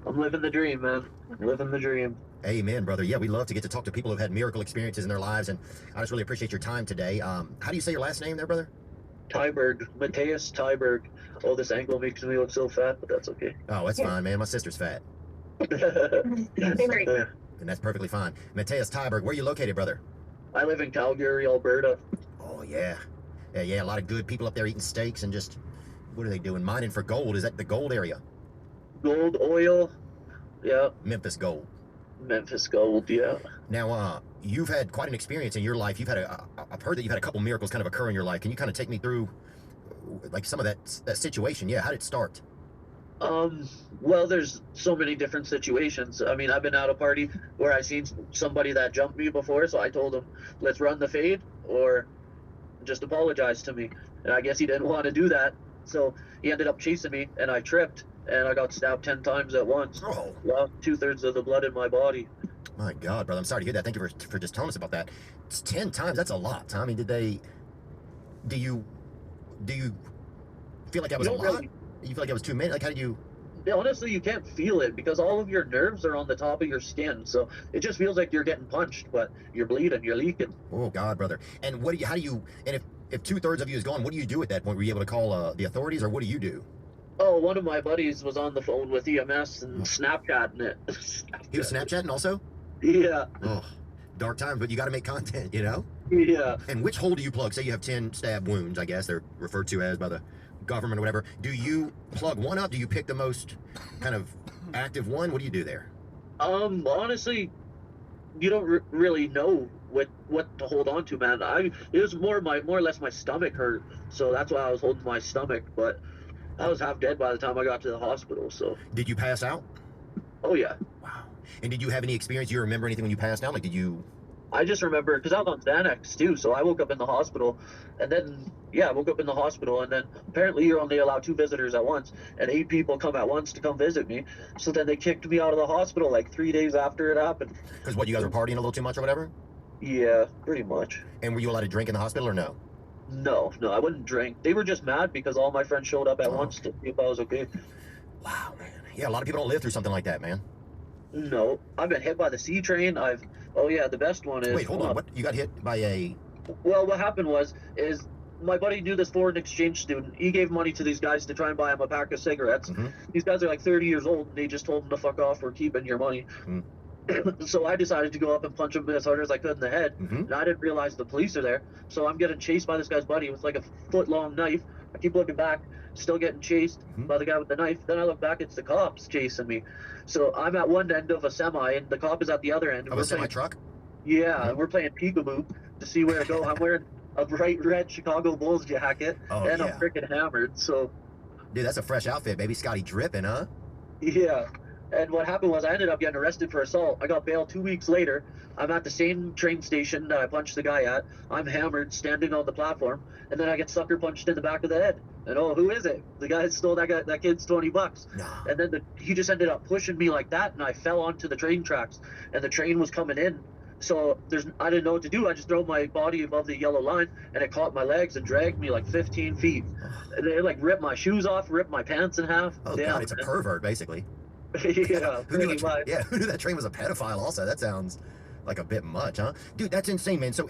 I'm living the dream, man. Living the dream. Amen, brother. Yeah, we love to get to talk to people who've had miracle experiences in their lives, and I just really appreciate your time today. How do you say your last name there, brother? Tyberg. Mateus Tyberg. Oh, this angle makes me look so fat, but that's okay. Oh, that's fine, man. My sister's fat. And that's perfectly fine. Mateus Tyberg, where are you located, brother? I live in Calgary, Alberta. Oh, yeah. Yeah, a lot of good people up there eating steaks and just, what are they doing? Mining for gold. Is that the gold area? Gold, oil. Yeah. Memphis gold. Memphis gold, yeah. Now, you've had quite an experience in your life. I've heard that you've had a couple miracles kind of occur in your life. Can you kind of take me through, like, some of that situation? Yeah, how did it start? Well, there's so many different situations. I mean, I've been at a party where I seen somebody that jumped me before, so I told him, let's run the fade, or just apologize to me. And I guess he didn't want to do that, so he ended up chasing me, and I tripped, and I got stabbed 10 times at once. Oh. Lost 2/3 of the blood in my body. My God, brother, I'm sorry to hear that. Thank you for just telling us about that. It's 10 times. That's a lot, Tommy. Do you feel like that was a lot? Really, You feel like it was too many? Like, how did you? honestly, you can't feel it because all of your nerves are on the top of your skin, so it just feels like you're getting punched, but you're bleeding, you're leaking. Oh God, brother. And if 2/3 of you is gone, what do you do at that point? Were you able to call the authorities, or what do you do? Oh, one of my buddies was on the phone with EMS and Snapchatting it. He was Snapchatting also? Yeah. Oh, dark times, but you got to make content, you know? Yeah. And which hole do you plug? Say you have 10 stab wounds, I guess they're referred to as by the government or whatever. Do you plug one up? Do you pick the most kind of active one? What do you do there? Honestly, you don't really know what to hold on to, man. It was more or less my stomach hurt, so that's why I was holding my stomach, but I was half dead by the time I got to the hospital, so. Did you pass out? Oh, yeah. Wow. And did you have any experience? Do you remember anything when you passed out? Like, did you? I just remember, because I was on Xanax, too, so I woke up in the hospital, and then, yeah, I woke up in the hospital, and then apparently you're only allowed 2 visitors at once, and 8 people come at once to come visit me, so then they kicked me out of the hospital like 3 days after it happened. Because what, you guys were partying a little too much or whatever? Yeah, pretty much. And were you allowed to drink in the hospital or no? No, I wouldn't drink. They were just mad because all my friends showed up at once to see if I was okay. Wow, man. Yeah, a lot of people don't live through something like that, man. No, I've been hit by the C train. The best one is. Wait, hold on. What? You got hit by a? Well, what happened is my buddy knew this foreign exchange student. He gave money to these guys to try and buy him a pack of cigarettes. Mm-hmm. These guys are like 30 years old, and they just told him to fuck off. We're keeping your money. Mm. So I decided to go up and punch him as hard as I could in the head, Mm-hmm. and I didn't realize the police are there. So I'm getting chased by this guy's buddy with like a foot-long knife. I keep looking back, still getting chased by the guy with the knife. Then I look back, it's the cops chasing me. So I'm at one end of a semi, and the cop is at the other end. Of a semi-truck? Yeah, we're playing peekaboo to see where to go. I'm wearing a bright red Chicago Bulls jacket, and I'm freaking hammered. So, dude, that's a fresh outfit, baby. Scotty dripping, huh? Yeah. And what happened was I ended up getting arrested for assault. I got bail 2 weeks later. I'm at the same train station that I punched the guy at. I'm hammered, standing on the platform, and then I get sucker punched in the back of the head. And oh, who is it? The guy stole that kid's $20. Nah. And then he just ended up pushing me like that, and I fell onto the train tracks, and the train was coming in. So I didn't know what to do. I just threw my body above the yellow line, and it caught my legs and dragged me like 15 feet. And it like ripped my shoes off, ripped my pants in half. Oh Damn, God, it's a pervert basically. Yeah, Who knew pretty much. yeah, who knew that train was a pedophile also? That sounds like a bit much, huh? Dude, that's insane, man. So,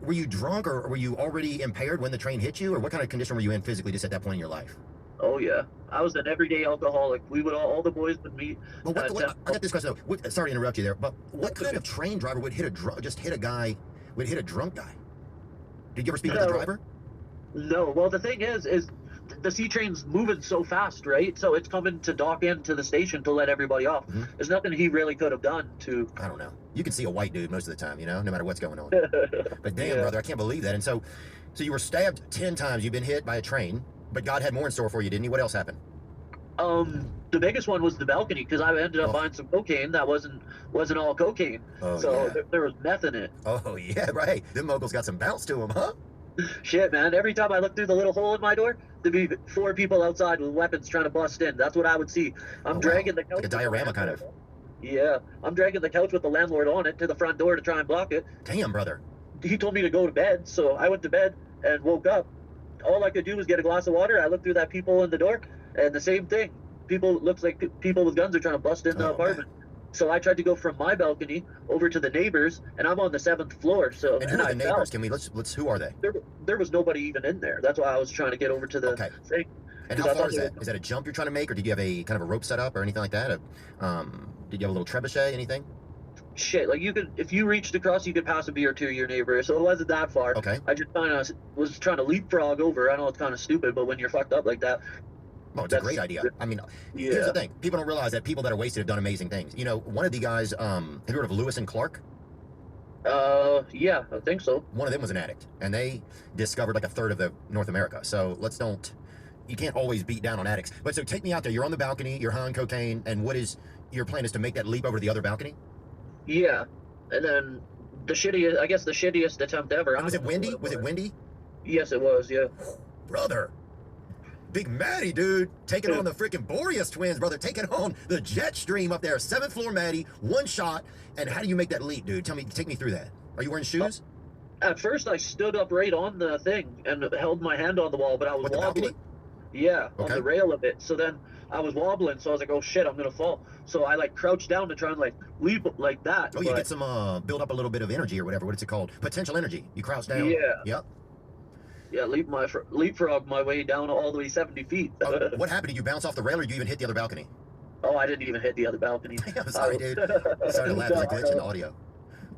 were you drunk or were you already impaired when the train hit you? Or what kind of condition were you in physically just at that point in your life? Oh yeah, I was an everyday alcoholic. We would all the boys would meet. But I got this question though. Sorry to interrupt you there, but what kind of train driver would hit a drunk guy? Did you ever speak with the driver? No. Well, the thing is the C train's moving so fast, right? So it's coming to dock into the station to let everybody off. Mm-hmm. There's nothing he really could have done to. I don't know. You can see a white dude most of the time, you know, no matter what's going on. But damn, Yeah. brother, I can't believe that. And so you were stabbed 10 times. You've been hit by a train, but God had more in store for you, didn't he? What else happened? The biggest one was the balcony, because I ended up buying some cocaine that wasn't all cocaine. Oh, so yeah. there was meth in it. Oh yeah, right. Them moguls got some bounce to them, huh? Shit, man. Every time I look through the little hole in my door, there'd be 4 people outside with weapons trying to bust in. That's what I would see. I'm dragging the couch. Like a diorama kind of. Yeah. I'm dragging the couch with the landlord on it to the front door to try and block it. Damn, brother. He told me to go to bed, so I went to bed and woke up. All I could do was get a glass of water. I looked through that peephole in the door, and the same thing. Looks like people with guns are trying to bust in the apartment. Man. So I tried to go from my balcony over to the neighbors, and I'm on the 7th floor. So and who are the neighbors? Can we let's who are they? There was nobody even in there. That's why I was trying to get over to the thing. And how far is that? Is that a jump you're trying to make, or did you have a kind of a rope set up or anything like that? Did you have a little trebuchet, anything? Shit, like if you reached across, you could pass a beer to your neighbor, so it wasn't that far. Okay. I just kind of was trying to leapfrog over. I know it's kind of stupid, but when you're fucked up like that. Oh, it's a great idea. I mean, here's the thing. People don't realize that people that are wasted have done amazing things. You know, one of the guys, have you heard of Lewis and Clark? Yeah, I think so. One of them was an addict, and they discovered like a third of the North America. So you can't always beat down on addicts. But so take me out there. You're on the balcony, you're high on cocaine, and what is your plan is to make that leap over to the other balcony? Yeah, and then the shittiest attempt ever. Was it windy? Was it windy? Yes, it was, yeah. Brother. Big Matty, dude, taking on the freaking Boreas twins, brother, taking on the jet stream up there, 7th floor Matty, one shot. And how do you make that leap, dude? Take me through that. Are you wearing shoes? At first, I stood up right on the thing and held my hand on the wall, but I was wobbling. Yeah, on the rail of it. So then I was wobbling, so I was like, oh shit, I'm gonna fall. So I like crouched down to try and like leap like that. Oh, you get some build up a little bit of energy or whatever. What is it called? Potential energy. You crouch down. Yeah. Yep. Yeah, leapfrog my way down all the way 70 feet. What happened? Did you bounce off the rail, or did you even hit the other balcony? Oh, I didn't even hit the other balcony. I'm sorry, dude. I started to laugh at the glitch in the audio.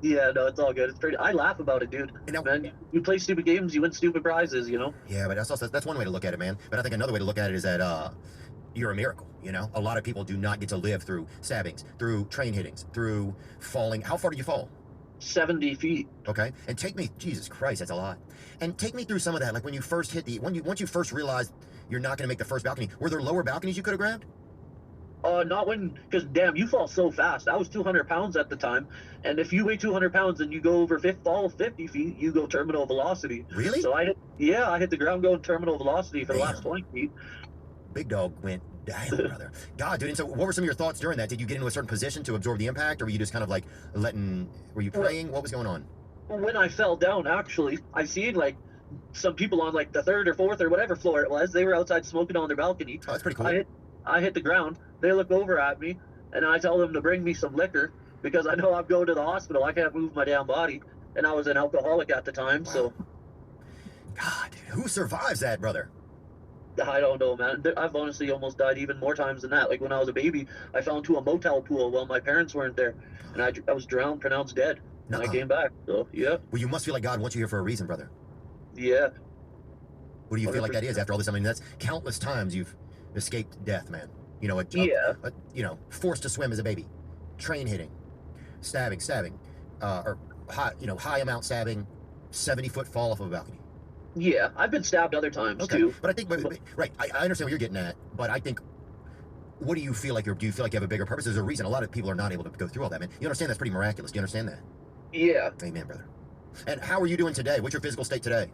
Yeah, no, it's all good. It's pretty. I laugh about it, dude. Man, you play stupid games, you win stupid prizes, you know. Yeah, but that's one way to look at it, man. But I think another way to look at it is that you're a miracle. You know, a lot of people do not get to live through stabbings, through train hittings, through falling. How far did you fall? 70 feet. Okay, and take me. Jesus Christ, that's a lot. And take me through some of that. Like when you first once you first realized you're not going to make the first balcony. Were there lower balconies you could have grabbed? Not because damn, you fall so fast. I was 200 pounds at the time, and if you weigh 200 pounds and you go over 50 feet, you go terminal velocity. Really? So I hit the ground going terminal velocity for the last 20 feet. Big dog went down, brother. God, dude. And so, what were some of your thoughts during that? Did you get into a certain position to absorb the impact, or were you just kind of like were you praying? What was going on? When I fell down, actually, I seen like some people on like the 3rd or 4th or whatever floor it was. They were outside smoking on their balcony. Oh, that's pretty cool. I hit the ground. They look over at me, and I tell them to bring me some liquor because I know I'm going to the hospital. I can't move my damn body, and I was an alcoholic at the time. Wow. So, God, dude, who survives that, brother? I don't know, man. I've honestly almost died even more times than that. Like when I was a baby, I fell into a motel pool while my parents weren't there, and I was drowned, pronounced dead, and I came back. So, yeah. Well, you must feel like God wants you here for a reason, brother. Yeah. What do you feel like that is after all this? I mean, that's countless times you've escaped death, man. You know, forced to swim as a baby, train hitting, stabbing, or high amount stabbing, 70-foot fall off of a balcony. Yeah, I've been stabbed other times too. But I think, right, I understand what you're getting at, but I think what do you feel like do you feel like you have a bigger purpose? There's a reason a lot of people are not able to go through all that, man. You understand that's pretty miraculous. Do you understand that? Yeah. Amen, brother. And how are you doing today? What's your physical state today?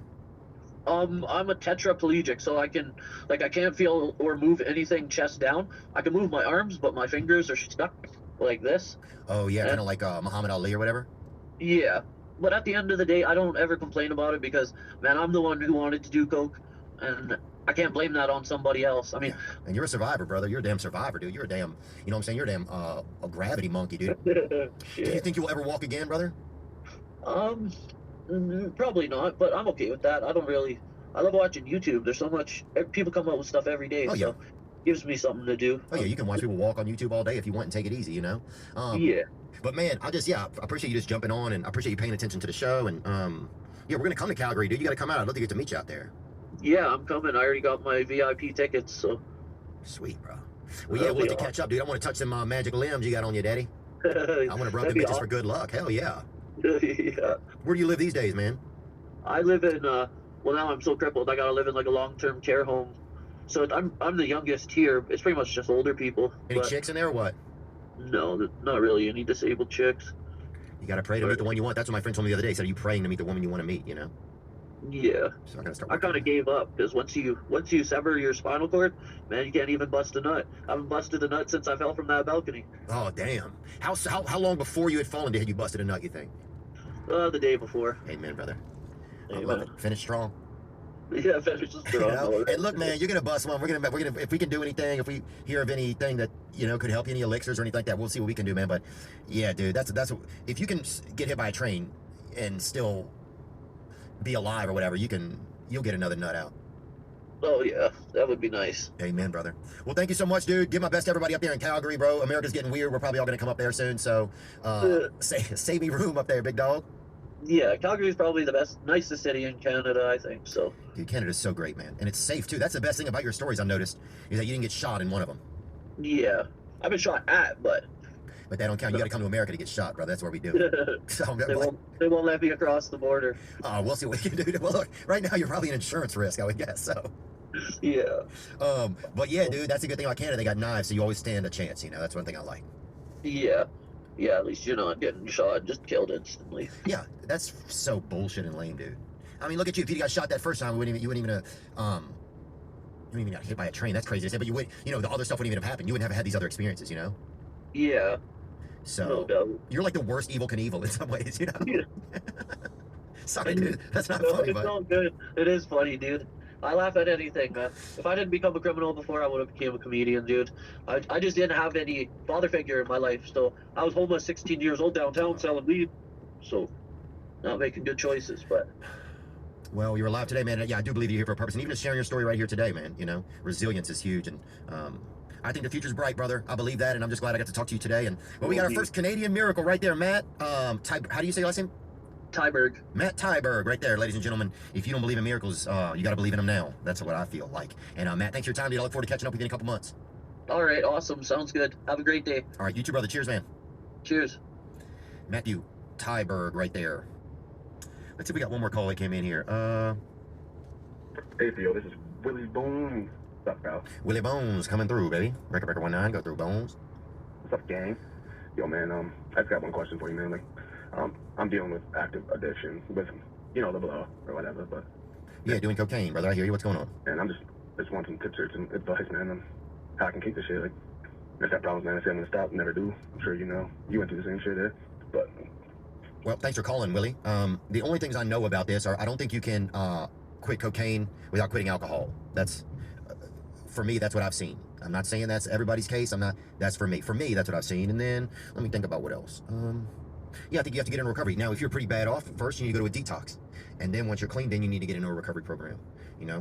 I'm a tetraplegic, so I can't feel or move anything chest down. I can move my arms, but my fingers are stuck like this. Oh yeah, kind of like Muhammad Ali or whatever. Yeah, but at the end of the day, I don't ever complain about it because, man, I'm the one who wanted to do coke, and I can't blame that on somebody else. I mean, yeah. And you're a survivor, brother. You're a damn survivor, dude. You're a damn, you know what I'm saying? You're a damn a gravity monkey, dude. Do you think you will ever walk again, brother? Probably not, but I'm okay with that. I love watching YouTube. There's so much, people come up with stuff every day, oh, so yeah. it gives me something to do. Oh yeah, you can watch people walk on YouTube all day if you want and take it easy, you know? Yeah. But man, I appreciate you just jumping on, and I appreciate you paying attention to the show, and yeah, we're gonna come to Calgary, dude. You gotta come out. I'd love to get to meet you out there. Yeah, I'm coming. I already got my VIP tickets, so. Sweet, bro. Well, yeah, we'll have to catch up, dude. I want to touch them magic limbs you got on you, daddy. I want to rub them bitches for good luck. Hell yeah. Yeah. Where do you live these days, man? I live in, well, now I'm so crippled, I gotta live in like a long-term care home. So I'm the youngest here. It's pretty much just older people. Any chicks in there or what? No, not really any disabled chicks. You gotta pray to meet the one you want. That's what my friend told me the other day. He said, are you praying to meet the woman you want to meet, you know? Yeah. So I gotta start. I kind of gave up because once you sever your spinal cord, man, you can't even bust a nut. I haven't busted a nut since I fell from that balcony. Oh damn! How long before you had fallen had you busted a nut? You think? The day before. Amen, brother. Amen. I love it. Finish strong. Yeah, finish strong. You know? And look, man, you're gonna bust one. We're gonna if we can do anything, if we hear of anything that could help you, any elixirs or anything like that, we'll see what we can do, man. But yeah, dude, that's if you can get hit by a train and still be alive or whatever, you'll get another nut out. Oh yeah, that would be nice. Amen, brother. Well, thank you so much, dude. Give my best to everybody up there in Calgary, bro. America's getting weird. We're probably all gonna come up there soon, so save me room up there, big dog. Yeah, Calgary is probably the nicest city in Canada, I think. So. Dude, Canada's so great, man, and it's safe too. That's the best thing about your stories I've noticed is that you didn't get shot in one of them. Yeah, I've been shot at, but that don't count. You got to come to America to get shot, bro. That's where we do it. So, they won't let me across the border. We'll see what we can do. Well, look, right now you're probably an insurance risk, I would guess. So. Yeah. But yeah, dude, that's a good thing about Canada. They got knives, so you always stand a chance. That's one thing I like. Yeah. Yeah, at least you're not getting shot, just killed instantly. Yeah, that's so bullshit and lame, dude. I mean, look at you. If you got shot that first time, you wouldn't even got hit by a train. That's crazy to say, but you would, the other stuff wouldn't even have happened. You wouldn't have had these other experiences, Yeah. So, no doubt. You're like the worst Evil Knievel in some ways, Yeah. Sorry, dude. That's not funny, it's but... all good. It is funny, dude. I laugh at anything, man. If I didn't become a criminal before, I would have became a comedian, dude. I just didn't have any father figure in my life, so I was homeless 16 years old downtown selling weed, so not making good choices, but... Well, you're alive today, man. Yeah, I do believe you're here for a purpose, and even just sharing your story right here today, man, resilience is huge, and I think the future's bright, brother. I believe that, and I'm just glad I got to talk to you today, and we got our first Canadian miracle right there, Matt. How do you say your last name? Tyberg. Matt Tyberg, right there, ladies and gentlemen. If you don't believe in miracles, you got to believe in them now. That's what I feel like. And Matt, thanks for your time, dude. I look forward to catching up with you in a couple months. All right, awesome. Sounds good. Have a great day. All right, you too, brother. Cheers, man. Cheers. Matthew Tyberg, right there. Let's see if we got one more call that came in here. Hey, Theo, this is Willie Bones. What's up, bro? Willie Bones coming through, baby. Record 19, go through Bones. What's up, gang? Yo, man, I just got one question for you, man. I'm dealing with active addiction with, the blow or whatever, but... Yeah, doing cocaine, brother. I hear you. What's going on? And I'm just want some tips or some advice, man, on how I can keep this shit. If that problems, man, I say I'm gonna stop, never do. I'm sure you went through the same shit there, but... Well, thanks for calling, Willie. The only things I know about this are I don't think you can quit cocaine without quitting alcohol. That's, for me, that's what I've seen. I'm not saying that's everybody's case. That's for me. For me, that's what I've seen. And then, let me think about what else. Yeah, I think you have to get in recovery. Now, if you're pretty bad off, first you need to go to a detox. And then once you're clean, then you need to get into a recovery program.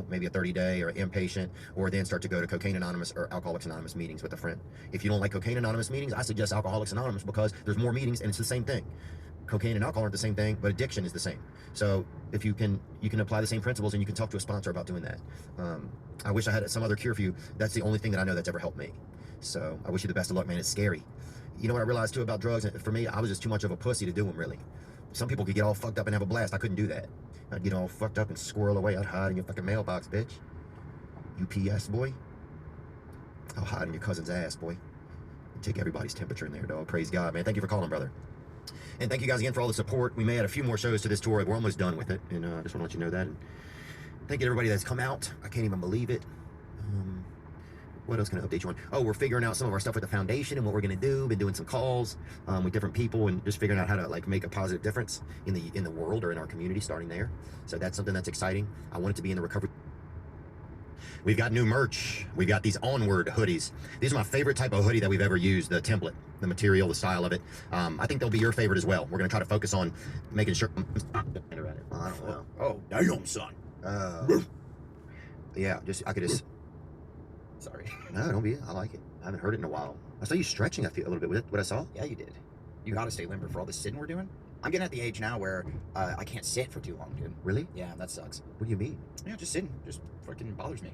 Maybe a 30-day or inpatient, or then start to go to Cocaine Anonymous or Alcoholics Anonymous meetings with a friend. If you don't like Cocaine Anonymous meetings, I suggest Alcoholics Anonymous because there's more meetings and it's the same thing. Cocaine and alcohol aren't the same thing, but addiction is the same. So if you can apply the same principles, and you can talk to a sponsor about doing that. I wish I had some other cure for you. That's the only thing that I know that's ever helped me. So I wish you the best of luck, man. It's scary. You know what I realized too about drugs? For me, I was just too much of a pussy to do them, really. Some people could get all fucked up and have a blast. I couldn't do that. I'd get all fucked up and squirrel away. I'd hide in your fucking mailbox, bitch. UPS boy. I'll hide in your cousin's ass, boy. And take everybody's temperature in there, dog. Praise God, man. Thank you for calling, brother. And thank you guys again for all the support. We may add a few more shows to this tour. We're almost done with it. And I just want to let you know that. And thank you to everybody that's come out. I can't even believe it. What else can I update you on? Oh, we're figuring out some of our stuff with the foundation and what we're going to do. Been doing some calls with different people and just figuring out how to like make a positive difference in the world or in our community, starting there. So that's something that's exciting. I want it to be in the recovery. We've got new merch. We've got these Onward hoodies. These are my favorite type of hoodie that we've ever used. The template, the material, the style of it. I think they'll be your favorite as well. We're going to try to focus on making sure. I don't know. Oh, damn, son. Yeah, I could just. Sorry. No, don't be. I like it. I haven't heard it in a while. I saw you stretching. I feel a little bit with it. What I saw. Yeah, you did. You got to stay limber for all this sitting we're doing. I'm getting at the age now where I can't sit for too long, dude. Really? Yeah, that sucks. What do you mean? Yeah, just sitting. Just freaking bothers me.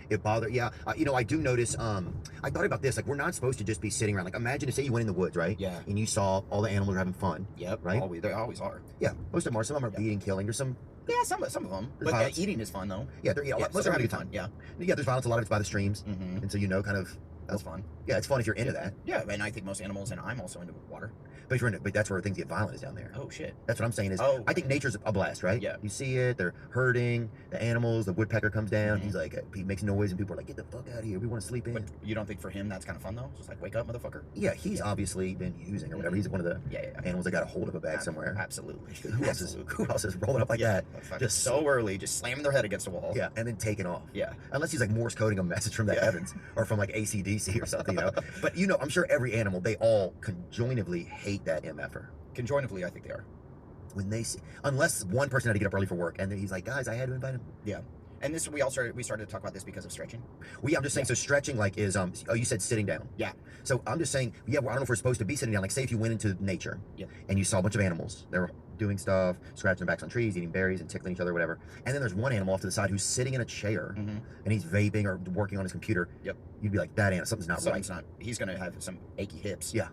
It bothers. Yeah. You know, I do notice. I thought about this. Like, we're not supposed to just be sitting around. Like, imagine if say you went in the woods, right? Yeah. And you saw all the animals are having fun. Yep. Right. They always are. Yeah. Most of them are. Some of them are beating, killing. There's some. Yeah, some of them. But eating is fun though. Yeah, most are having a good time. Yeah. Yeah, there's violence. A lot of it's by the streams, Mm-hmm. and so you know, kind of. That's fun. Yeah, it's fun if you're into that. Yeah, and I think most animals, and I'm also into water. But if you're into, but that's where things get violent is down there. Oh shit. That's what I'm saying is. Oh, I think nature's a blast, right? Yeah. You see it. They're herding the animals. The woodpecker comes down. Mm-hmm. He's like, he makes noise, and people are like, "Get the fuck out of here. We want to sleep in." But you don't think for him that's kind of fun though? Just like wake up, motherfucker. Yeah, he's obviously been using or whatever. He's one of the Yeah. animals that got a hold of a bag somewhere. Absolutely. Who else is rolling up like that? Just so early, just slamming their head against the wall. Yeah, and then taking off. Yeah. Unless he's like Morse coding a message from the heavens or from like AC/DC or something, you know. But you know, I'm sure every animal, they all conjointly hate that MFer. Conjointly, I think they are. When they see, unless one person had to get up early for work, and then he's like, guys, I had to invite him. Yeah. And this we started to talk about this because of stretching. I'm just saying. So stretching like is you said sitting down. Yeah. So I'm just saying. Yeah. Well, I don't know if we're supposed to be sitting down. Like say if you went into nature. Yeah. And you saw a bunch of animals. They were doing stuff, scratching their backs on trees, eating berries, and tickling each other, whatever. And then there's one animal off to the side who's sitting in a chair, Mm-hmm. and he's vaping or working on his computer. Yep. You'd be like, that animal, something's not right. He's gonna have some achy hips. Yeah.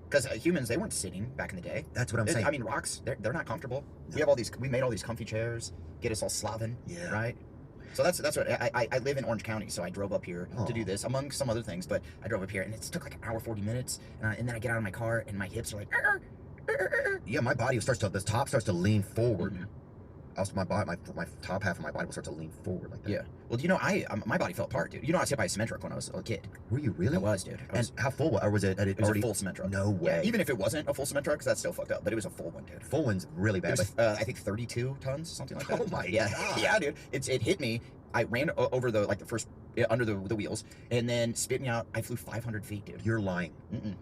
Because humans, they weren't sitting back in the day. That's what I'm saying. I mean, rocks, they're not comfortable. No. We made all these comfy chairs, get us all Slaven. Yeah. Right. So that's what I live in Orange County, so I drove up here to do this, among some other things. But I drove up here, and it took like an hour 40 minutes, and then I get out of my car, and my hips are like. Yeah, my body the top starts to lean forward. Mm-hmm. Also, my top half of my body will start to lean forward like that. Yeah. Well, you know, my body fell apart, dude. You know, I was hit by a cement truck when I was a kid. Were you really? I was, dude. And how full? Or was it? It was a full cement truck. No way. Yeah, even if it wasn't a full cement truck, 'cause that's still fucked up. But it was a full one, dude. Full one's really bad. It was, I think 32 tons, something like that. Oh my God. Yeah, dude. It hit me. I ran over the first under the wheels, and then spit me out. I flew 500 feet, dude. You're lying.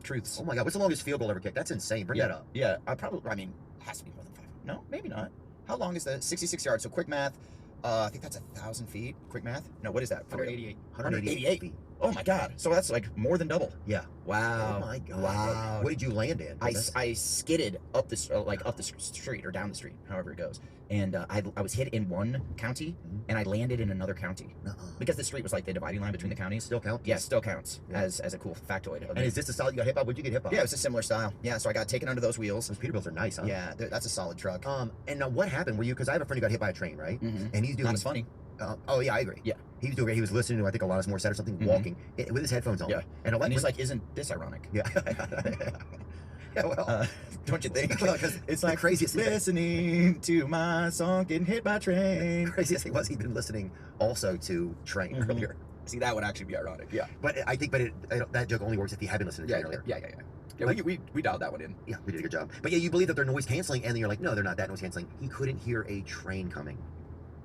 Truths. Oh my God, what's the longest field goal ever kicked? That's insane. Bring that up. Yeah, I mean, it has to be more than 500. No, maybe not. How long is the 66 yards? So quick math. I think that's 1,000 feet. Quick math. No, what is that? 188 feet. Oh my God. So that's like more than double. Yeah. Wow. Oh my God. Wow. What did you land in? I skidded up the street or down the street, however it goes. And I was hit in one county, and I landed in another county. Because the street was like the dividing line between the counties. Still counts? Yeah, still counts as a cool factoid. And is this the style you got hit by? What'd you get hit by? Yeah, it was a similar style. Yeah, so I got taken under those wheels. Those Peterbilts are nice, huh? Yeah, that's a solid truck. And now what happened? Were you, because I have a friend who got hit by a train, right? Mm-hmm. And he's doing... Not as funny. Oh yeah, I agree. Yeah. He was doing great. He was listening to, I think, Alanis Morissette or something, walking with his headphones on. Yeah. And he's like, isn't this ironic? Yeah. Yeah, well, don't you think? Because it's like craziest listening to my song, getting hit by train. The craziest thing was he'd been listening also to Train earlier. See, that would actually be ironic. Yeah. But I think, that joke only works if he had been listening to Train earlier. Yeah, we dialed that one in. Yeah, we did a good job. But yeah, you believe that they're noise canceling, and then you're like, no, they're not that noise canceling. He couldn't hear a train coming.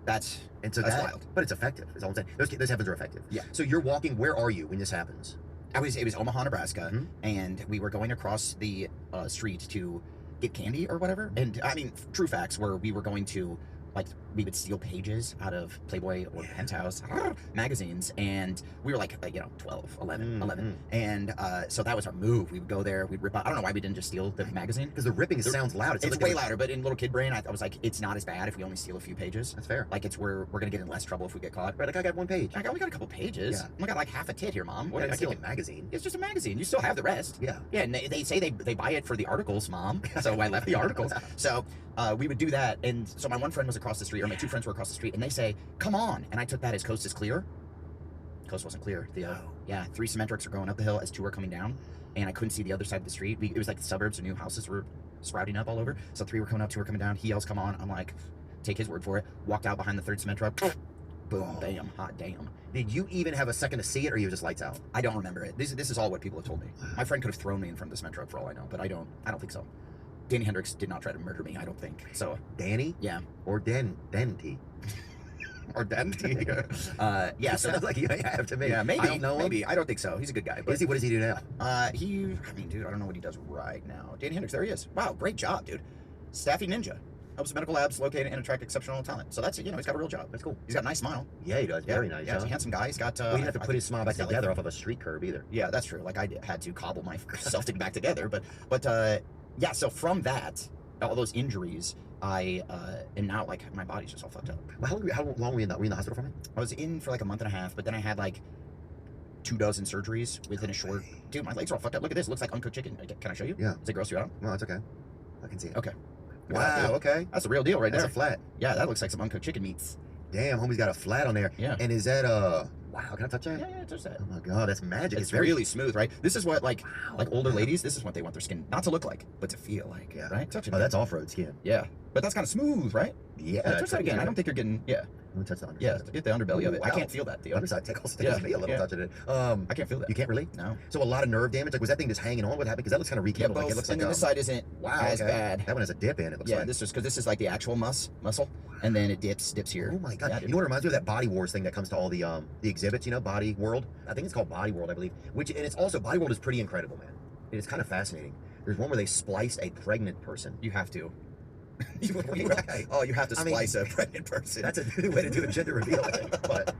That's wild. But it's effective. Is all I'm saying. Those heavens are effective. Yeah. So you're walking. Where are you when this happens? It was Omaha, Nebraska, and we were going across the street to get candy or whatever. And I mean, true facts were we were going to, like, we would steal pages out of Playboy or Penthouse magazines, and we were like 12, 11. And so that was our move. We would go there, we'd rip out. I don't know why we didn't just steal the magazine. Because the ripping sounds loud. It's way louder, but in little kid brain, I was like, it's not as bad if we only steal a few pages. That's fair. Like, we're gonna get in less trouble if we get caught. Right, like I got one page. I only got a couple pages. Yeah. I only got like half a tit here, Mom. What? I steal a magazine. It's just a magazine. You still have the rest. Yeah. Yeah, and they say they buy it for the articles, Mom. So I left the articles. So we would do that, and so my one friend was across the street, or my two friends were across the street, and they say, come on, and I took that as coast is clear. coast wasn't clear. Oh. Yeah, 3 cement trucks are going up the hill as 2 are coming down, and I couldn't see the other side of the street. It was like the suburbs and new houses were sprouting up all over. So 3 were coming up, 2 were coming down. He yells, "Come on!" I'm like, take his word for it. Walked out behind the 3rd cement truck. Boom, bam, hot damn. Did you even have a second to see it, or you were just lights out? I don't remember it. This is all what people have told me. My friend could have thrown me in front of the cement truck for all I know, but I don't think so. Danny Hendricks did not try to murder me, I don't think. So Danny? yeah. Or Denty? Or Danny? Yeah. So sounds like you have to me. yeah, maybe. I don't know him. Maybe. I don't think so. He's a good guy. But What does he do now? I mean, dude, I don't know what he does right now. Danny Hendricks, there he is. Wow, great job, dude. Staffy ninja. Helps medical labs locate and attract exceptional talent. So that's, he's got a real job. That's cool. He's got a nice smile. Yeah, he does. Yeah, Very nice. Yeah, he's a handsome guy. He's got. Well, he didn't have to put his smile back he's got, together off of a street curb either. Yeah, that's true. Like I had to cobble myself to get back together. But yeah. So from that, all those injuries, and now like my body's just all fucked up. Well, how long were you in the hospital for? I was in for like a month and a half, but then I had like 24 surgeries within a short. Dude, my legs are all fucked up. Look at this. It looks like uncooked chicken. Can I show you? Yeah. Does it gross you out? No, it's okay. I can see it. Okay. Wow. Okay. That's a real deal right That's there. a flat. Yeah, that looks like some uncooked chicken meats. Damn, homie's got a flat on there. Yeah. And is that wow, can I touch that? Yeah, touch that. Oh my god, that's magic. It's really smooth, right? This is what like older Wow. ladies, this is what they want their skin not to look like, but to feel like. Yeah. Right? Touch it. Oh, that's off-road skin. Yeah. But that's kind of smooth, right? Yeah. Touch that again. I don't think you're getting Let me touch the underside. Yeah, get the underbelly of it. I Wow. can't feel that. The underside tickles Yeah, me a little yeah. touching it. I can't feel that. You can't really? No. So a lot of nerve damage. Like, was that thing just hanging on? What happened? Because that looks kind of Yeah, rekindled. both. Like, it looks and like then this side isn't as okay. bad. That one has a dip in it. Looks Yeah, like. this is because this is like the actual muscle, and then it dips here. Oh my god! Yeah, You know what it reminds me of? That Body Wars thing that comes to all the exhibits. You know, Body World. I think it's called Body World, I believe. And it's also Body World is pretty incredible, man. It's kind of fascinating. There's one where they spliced a pregnant person. You have to. Right. Oh, you have to I mean, splice a pregnant person. That's a new way to do a gender reveal, I think. But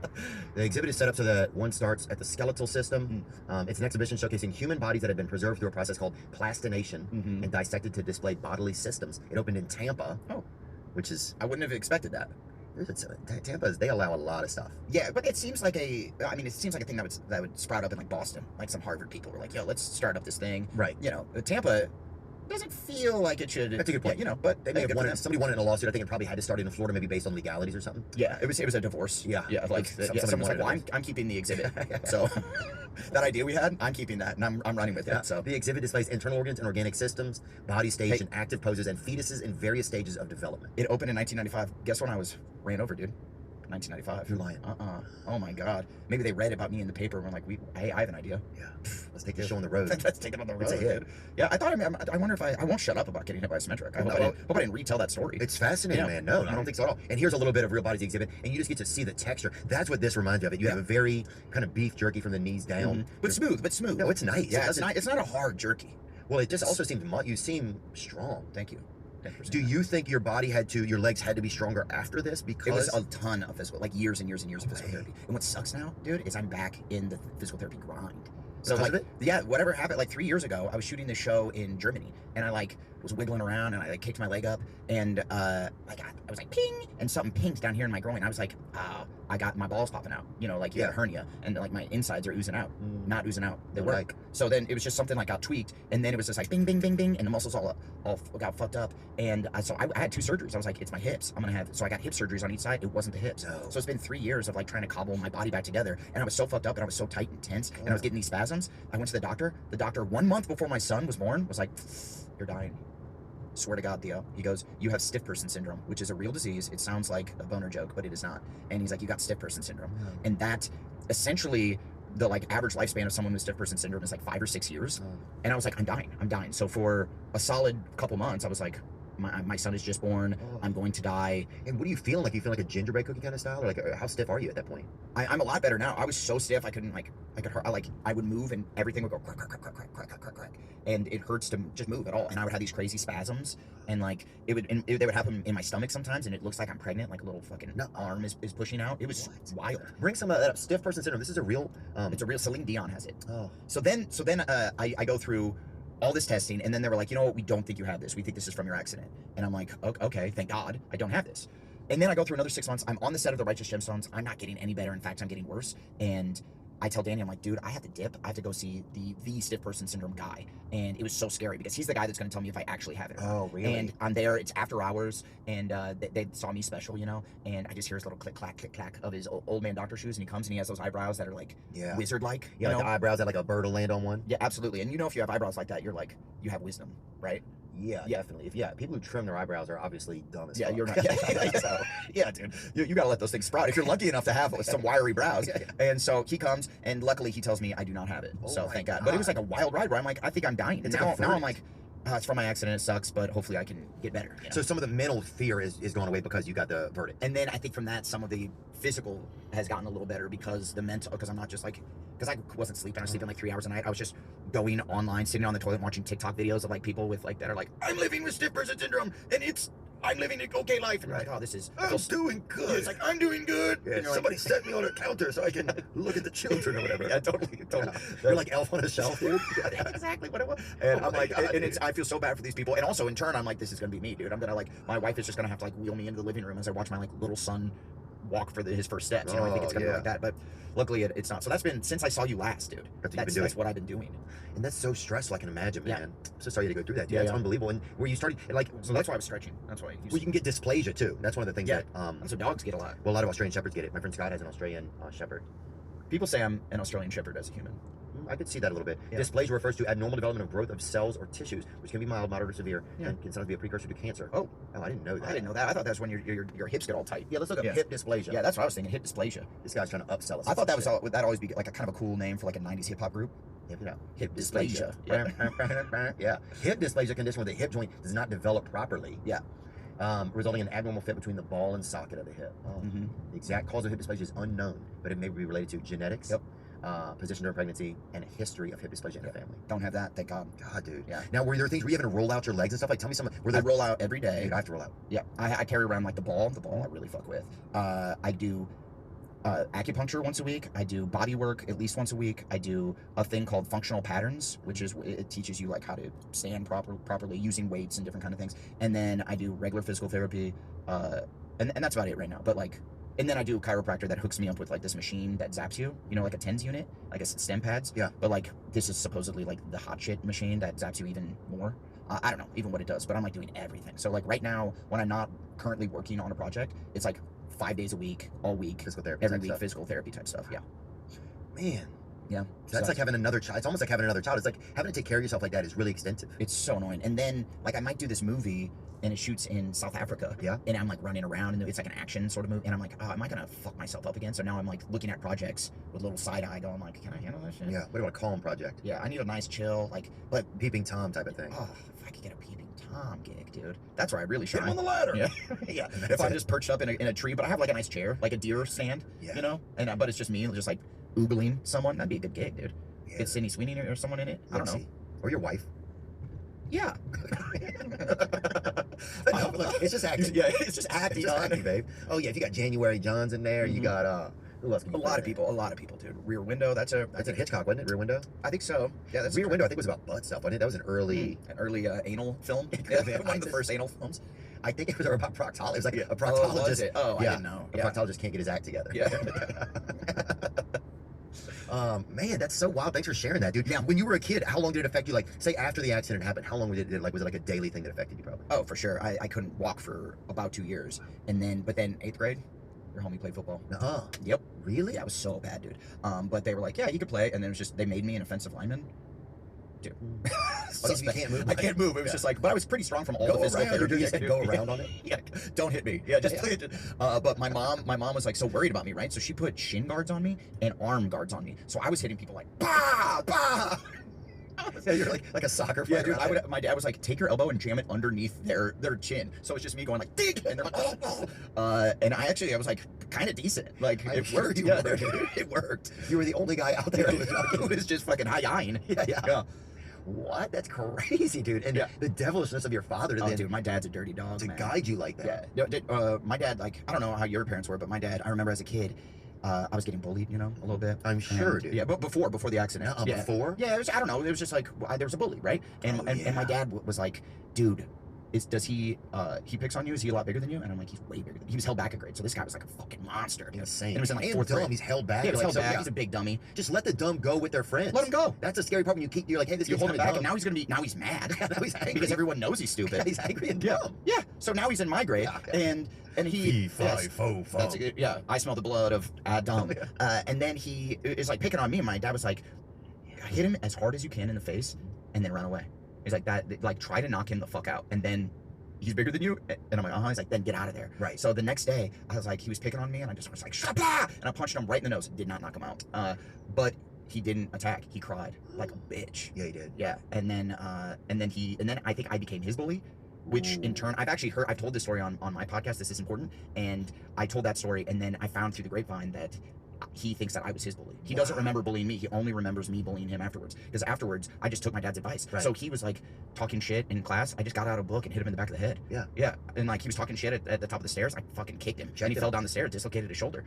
the exhibit is set up so that one starts at the skeletal system. It's an exhibition showcasing human bodies that have been preserved through a process called plastination and dissected to display bodily systems. It opened in Tampa. Oh. Which is, I wouldn't have expected that. Tampa, they allow a lot of stuff. Yeah, but it seems like it seems like a thing that would sprout up in like Boston. Like some Harvard people were like, yo, let's start up this thing. Right. You know, Tampa doesn't feel like it should. That's a good point. Yeah, you know, but They may have good for wanted, them. somebody wanted in a lawsuit. I think it probably had to start in Florida, maybe based on legalities or something. Yeah, it was a divorce. Yeah. Yeah, like Somebody someone's like, wanted well, I'm keeping the exhibit. So that idea we had, I'm keeping that, and I'm running with it. So the exhibit displays internal organs and organic systems, body stage and active poses, and fetuses in various stages of development. it opened in 1995. Guess when I was ran over, dude? 1995. You're lying. Oh my God. Maybe they read about me in the paper and were like, hey, I have an idea. Yeah. Let's take the show on the road. Let's take it on the road. It's a hit. Dude. Yeah, I wonder if I won't shut up about getting hit by a cement truck. I hope I didn't retell that story. It's fascinating, Yeah. man. No, I don't think so at all. And here's a little bit of Real Bodies exhibit, and you just get to see the texture. That's what this reminds you of. You have a very kind of beef jerky from the knees down. But smooth. No, it's nice. Yeah, it's not a hard jerky. Well, it just also seems, you seem strong. Thank you. Do you think your legs had to be stronger after this? Because it was a ton of physical, like years and years and years of physical therapy. And what sucks now, dude, is I'm back in the physical therapy grind. So Because like, of it? yeah, whatever happened, like 3 years ago, I was shooting this show in Germany, and I like was wiggling around, and I like kicked my leg up, and I was like ping, and something pinged down here in my groin. I was like, I got my balls popping out, you know, like you had a hernia, and like my insides are oozing out, not oozing out. They were like, so then it was just something like got tweaked, and then it was just like bing, bing, bing, bing, and the muscles all got fucked up, and so I had 2 surgeries. I was like, it's my hips. So I got hip surgeries on each side. It wasn't the hips. No. So it's been 3 years of like trying to cobble my body back together, and I was so fucked up, and I was so tight and tense, and I was getting these spasms. I went to the doctor. The doctor 1 month before my son was born was like, you're dying. Swear to God, Theo. He goes, you have stiff person syndrome, which is a real disease. It sounds like a boner joke, but it is not. And he's like, you got stiff person syndrome. And that essentially the like average lifespan of someone with stiff person syndrome is like 5 or 6 years. And I was like, I'm dying. So for a solid couple months, I was like, my son is just born. I'm going to die. And what do you feel like? You feel like a gingerbread cookie kind of style? Or like, how stiff are you at that point? I'm a lot better now. I was so stiff I couldn't I would move and everything would go crack, crack, crack, crack, crack, crack, crack, crack. And it hurts to just move at all. And I would have these crazy spasms, and like they would happen in my stomach sometimes, and it looks like I'm pregnant, like a little fucking arm is pushing out. It was wild. Bring some of that up. Stiff person syndrome. This is a real. It's a real. Celine Dion has it. Oh. So then I go through all this testing, and then they were like, you know what, we don't think you have this. We think this is from your accident. And I'm like, okay, thank God I don't have this. And then I go through another 6 months. I'm on the set of The Righteous Gemstones. I'm not getting any better. In fact, I'm getting worse. And I tell Danny, I'm like, dude, I have to dip. I have to go see the stiff person syndrome guy. And it was so scary because he's the guy that's going to tell me if I actually have it or not. Oh, really? And I'm there, it's after hours, and they saw me special, you know, and I just hear his little click clack of his old man doctor shoes, and he comes and he has those eyebrows that are like wizard like. Yeah, like the eyebrows that like a bird will land on one. Yeah, absolutely. And you know, if you have eyebrows like that, you're like, you have wisdom, right? Yeah, definitely. People who trim their eyebrows are obviously dumb as fuck. You're not. Yeah, dude. You gotta let those things sprout if you're lucky enough to have some wiry brows. And so he comes, and luckily he tells me I do not have it. So thank God. But it was like a wild ride where I'm like, I think I'm dying. And now I'm like, it's from my accident. It sucks, but hopefully I can get better. You know? So some of the mental fear is going away because you got the verdict. And then I think from that, some of the physical has gotten a little better because the mental, because I'm not just like, because I wasn't sleeping. I was sleeping like 3 hours a night. I was just going online, sitting on the toilet, watching TikTok videos of like people with like that are like, I'm living with stiff person syndrome, and I'm living an okay life. And you're like, oh, this is. I'm doing good. It's like, I'm doing good. Yeah, somebody set me on a counter so I can look at the children or whatever. Yeah, totally. They're like Elf on a Shelf, dude. Yeah, exactly what it was. And I'm like, God, and I feel so bad for these people. And also, in turn, I'm like, this is going to be me, dude. I'm going to like, my wife is just going to have to like wheel me into the living room as I watch my like little son walk for his first steps. You know, I think it's going to be like that. But luckily, it's not. So that's been since I saw you last, dude. That's what I've been doing. And that's so stressful, I can imagine, man. I'm so sorry you had to go through that, dude. Yeah, that's unbelievable. And where you started, like, so that's why I was stretching. That's why. Well, you can get dysplasia too. That's one of the things that. That's what dogs get a lot. Well, a lot of Australian Shepherds get it. My friend Scott has an Australian Shepherd. People say I'm an Australian Shepherd as a human. I could see that a little bit. Yeah. Dysplasia refers to abnormal development of growth of cells or tissues, which can be mild, moderate, or severe, and can sometimes be a precursor to cancer. Oh, I didn't know that. I didn't know that. I thought that's when your hips get all tight. Yeah, let's look up hip dysplasia. Yeah, that's what I was thinking. Hip dysplasia. This guy's trying to upsell us. I thought that'd always be like a kind of a cool name for like a '90s hip hop group. Hip dysplasia. Yeah. Hip dysplasia condition where the hip joint does not develop properly. Yeah. Resulting in an abnormal fit between the ball and socket of the hip. The exact cause of hip dysplasia is unknown, but it may be related to genetics, position during pregnancy, and a history of hip dysplasia in the family. Don't have that, thank God. God, dude. Yeah. Now, were there things where you having to roll out your legs and stuff? Like, tell me some. I roll out every day. Dude, I have to roll out. Yeah. I carry around like the ball. The ball I really fuck with. I do acupuncture once a week. I do body work at least once a week. I do a thing called functional patterns, which is it teaches you like how to stand properly using weights and different kind of things. And then I do regular physical therapy, and that's about it right now. But like, and then I do a chiropractor that hooks me up with like this machine that zaps you, you know, like a TENS unit, like a stem pads. Yeah. But like this is supposedly like the hot shit machine that zaps you even more. I don't know even what it does, but I'm like doing everything. So like right now, when I'm not currently working on a project, it's like 5 days a week, all week, physical therapy every week, physical therapy type stuff. Yeah. Man. Yeah. So that's like having another child. It's almost like having another child. It's like having to take care of yourself like that is really extensive. It's so annoying. And then like I might do this movie and it shoots in South Africa. Yeah. And I'm like running around and it's like an action sort of movie. And I'm like, oh, am I going to fuck myself up again? So now I'm like looking at projects with a little side eye going like, can I handle this shit? Yeah. What do you want, a calm project? Yeah. I need a nice chill, like Peeping Tom type of thing. Oh, if I could get a Peeping Tom gig, dude. That's where I really shine. Get him on the ladder. Yeah. Yeah. If I'm just perched up in a tree, but I have like a nice chair, like a deer stand, you know? And but it's just me just like oogling someone. That'd be a good gig, dude. Yeah. Get Sydney Sweeney or someone in it. I don't know. Or your wife. Yeah. No, look, it's just acting. Yeah, it's just acting, babe. Oh yeah, if you got January Johns in there, you got who else? A lot of people, dude. Rear Window. That's a Hitchcock, wasn't it? Rear Window. I think so. Yeah, that's Rear Window. I think was about butt stuff, wasn't it? That was an early anal film. One of the first anal films. I think it was about proctology. It was like a proctologist. Oh, was it? Oh, I didn't know. A proctologist can't get his act together. Yeah. Man, that's so wild. Thanks for sharing that, dude. Now, when you were a kid, how long did it affect you? Like, say after the accident happened, how long was it like a daily thing that affected you? Probably. Oh, for sure. I couldn't walk for about 2 years, but then 8th grade, your homie played football. Yep. Really? Yeah, it was so bad, dude. But they were like, yeah, you could play, and then it was just they made me an offensive lineman. Dude. So you can't move. I can't move. It was just like, but I was pretty strong from all the physical therapy. You just go around on it. Yeah, don't hit me. Yeah, just play it. But my mom was like so worried about me, right? So she put shin guards on me and arm guards on me. So I was hitting people like, bah, bah. Yeah, you're like a soccer player. Yeah, dude. My dad was like, take your elbow and jam it underneath their chin. So it's just me going like, dig, and they're like, oh. And I was like kind of decent. Like it worked. Yeah, it worked. You were the only guy out there who was just fucking high-eyeing. Yeah. What? That's crazy, dude. And the devilishness of your father to dude, my dad's a dirty dog, to guide you like that. Yeah. My dad, like, I don't know how your parents were, but my dad, I remember as a kid, I was getting bullied, you know, a little bit. I'm sure, dude. Yeah, but before the accident. Before? Yeah, I don't know. It was just like, there was a bully, right? And my dad was like, dude, does he picks on you? Is he a lot bigger than you? And I'm like, he's way bigger than. He was held back a grade, so this guy was like a fucking monster. Insane. And it was in like And fourth dumb. grade. He's held back. Yeah, he's You're held like, back. yeah. He's a big dummy. Just let the dumb go with their friends. Let him go. That's the scary part when you're like, hey, this You're kid's holding kinda back, and dumb. now he's mad. Now he's angry. because everyone knows he's stupid. Yeah, he's angry and Yeah. dumb. Yeah. So now he's in my grade, and he. Fee, fi, fo, fum. That's a good, yeah. I smell the blood of dumb. And then he is like picking on me, and my dad was like, hit him as hard as you can in the face, and then run away. He's like that. Like try to knock him the fuck out, and then. He's bigger than you, and I'm like, He's like, then get out of there. Right. So the next day, I was like, he was picking on me, and I just was like, shut up! And I punched him right in the nose. Did not knock him out. But he didn't attack. He cried like a bitch. Yeah, he did. Yeah. And then I think I became his bully, which in turn, I've told this story on my podcast. This is important, and I told that story, and then I found through the grapevine that he thinks that I was his bully. He doesn't remember bullying me. He only remembers me bullying him afterwards. Because afterwards, I just took my dad's advice. Right. So he was like talking shit in class. I just got out a book and hit him in the back of the head. Yeah. Yeah. And like he was talking shit at the top of the stairs. I fucking kicked him. And he fell down the stairs, dislocated his shoulder.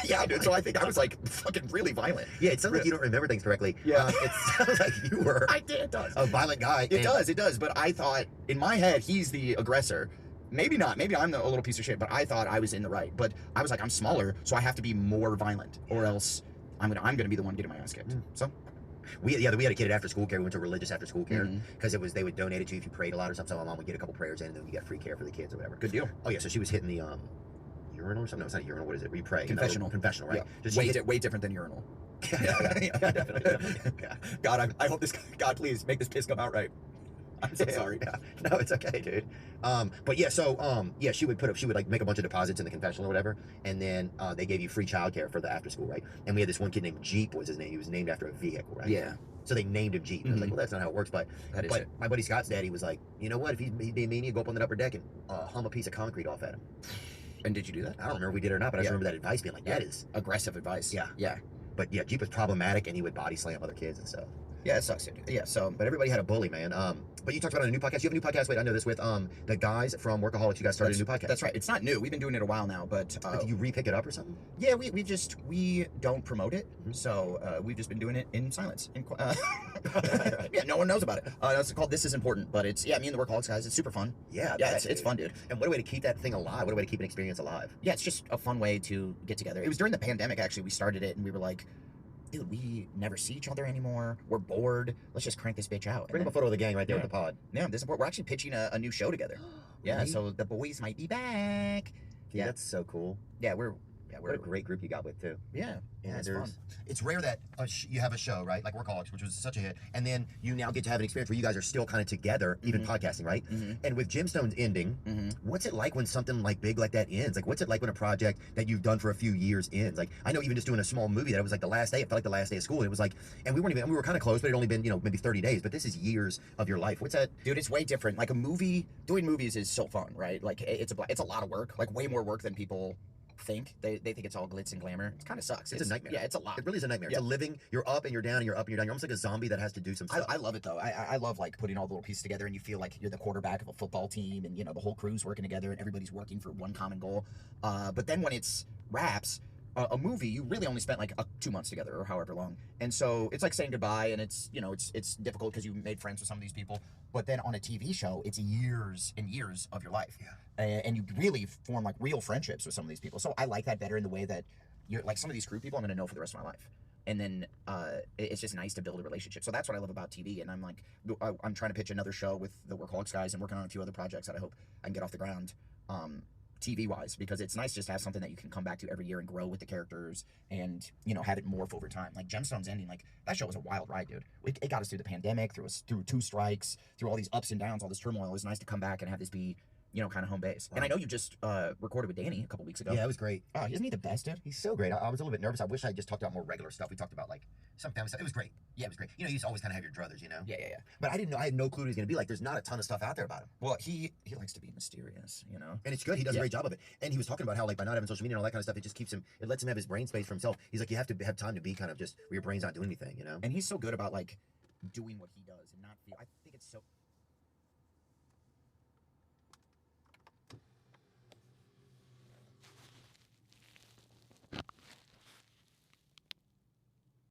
Yeah, dude. So I think I was like fucking really violent. Yeah, it sounds like you don't remember things correctly. Yeah. It sounds like you were It does. a violent guy. It does. But I thought in my head, he's the aggressor. Maybe not. Maybe I'm a little piece of shit, but I thought I was in the right. But I was like, I'm smaller, so I have to be more violent, or else I'm gonna be the one getting my ass kicked. So we had a kid at after school care. We went to religious after school care Mhm. because they would donate it to you if you prayed a lot or something. So my mom would get a couple prayers in, and then you got free care for the kids or whatever. good deal. Oh yeah, so she was hitting the urinal or something. No, it's not a urinal. What is it? Where you pray? Confessional. Confessional, right? Yeah. So she Way different than urinal. yeah, definitely. Yeah. God, I hope God, please make this piss come out right. I'm so sorry. Yeah. No, it's okay, dude. But yeah, so she would like make a bunch of deposits in the confessional or whatever, and then they gave you free childcare for the after school, right? And we had this one kid named Jeep was his name. He was named after a vehicle, right? Yeah. So they named him Jeep. I was like, well, that's not how it works, but That is it. my buddy Scott's daddy was like, you know what? If he'd be mean, he'd go up on the upper deck and hum a piece of concrete off at him. And did you do that? I don't remember if we did it or not, but I just Yeah. remember that advice being like, Yeah. that is. Aggressive advice. Yeah. Yeah. But yeah, Jeep was problematic, and he would body slam other kids and stuff. Yeah, it sucks, dude. Yeah. So, But everybody had a bully, man. But you talked about a new podcast. You have a new podcast. Wait, I know this with the guys from Workaholics. You guys started a new podcast. That's right. It's not new. We've been doing it a while now, but Did you re-pick it up or something? yeah, we don't promote it, so we've just been doing it in silence. Yeah, no one knows about it. It's called This Is Important, but it's me and the Workaholics guys. It's super fun. Yeah, Yeah, it's fun, dude. And what a way to keep that thing alive. What a way to keep an experience alive. Yeah, it's just a fun way to get together. It was during the pandemic, actually. We started it, and we were like, dude, we never see each other anymore. We're bored. Let's just crank this bitch out. Bring up a photo of the gang right there with the pod. Yeah, this is important. We're actually pitching a new show together. Yeah, Really? so the boys might be back. Dude, Yeah. that's so cool. Yeah, we're What a great group you got with too. yeah, it's there's- fun. It's rare that you have a show, right? Like Workaholics, which was such a hit, and then you now get to have an experience where you guys are still kind of together, even Mhm. podcasting, right? Mhm. And with Gemstones ending, what's it like when something like big like that ends? Like, what's it like when a project that you've done for a few years ends? Like, I know even just doing a small movie that it was like the last day. It felt like the last day of school. And it was like, and we were kind of close, but it only been maybe 30 days. But this is years of your life. What's that? Dude, it's way different. Like a movie, doing movies is so fun, right? Like it's a lot of work, like way more work than people think. They think it's all glitz and glamour. It kind of sucks. It's a nightmare. Yeah, it's a lot. It really is a nightmare. Yeah. It's a living. You're up and you're down and you're up and you're down. You're almost like a zombie that has to do some stuff. I love it though. I love like putting all the little pieces together, and you feel like you're the quarterback of a football team, and the whole crew's working together, and everybody's working for one common goal. But then when it's wraps, a movie, you really only spent like 2 months together or however long, and so it's like saying goodbye, and it's it's difficult because you made friends with some of these people. But then on a TV show, it's years and years of your life, and you really form like real friendships with some of these people. So I like that better in the way that you're like some of these crew people I'm going to know for the rest of my life. And then it's just nice to build a relationship. So that's what I love about TV. And I'm like, I'm trying to pitch another show with the Workaholics guys and working on a few other projects that I hope I can get off the ground TV wise, because it's nice just to have something that you can come back to every year and grow with the characters and, have it morph over time. Like Gemstones ending, like that show was a wild ride, dude. It got us through the pandemic, through 2 strikes, through all these ups and downs, all this turmoil. It was nice to come back and have this be kind of home base. And I know you just recorded with Danny a couple weeks ago. Yeah, it was great. Oh, isn't he the best, dude? He's so great. I was a little bit nervous. I wish I had just talked about more regular stuff. We talked about like some family stuff. It was great. Yeah, it was great. You just always kind of have your druthers, Yeah. But I didn't know. I had no clue what he was going to be like. There's not a ton of stuff out there about him. Well, he likes to be mysterious, And it's good. He does a great job of it. And he was talking about how like by not having social media and all that kind of stuff, it just keeps him. It lets him have his brain space for himself. He's like, you have to have time to be kind of just where your brain's not doing anything, And he's so good about like doing what he does and not feel. I think it's so.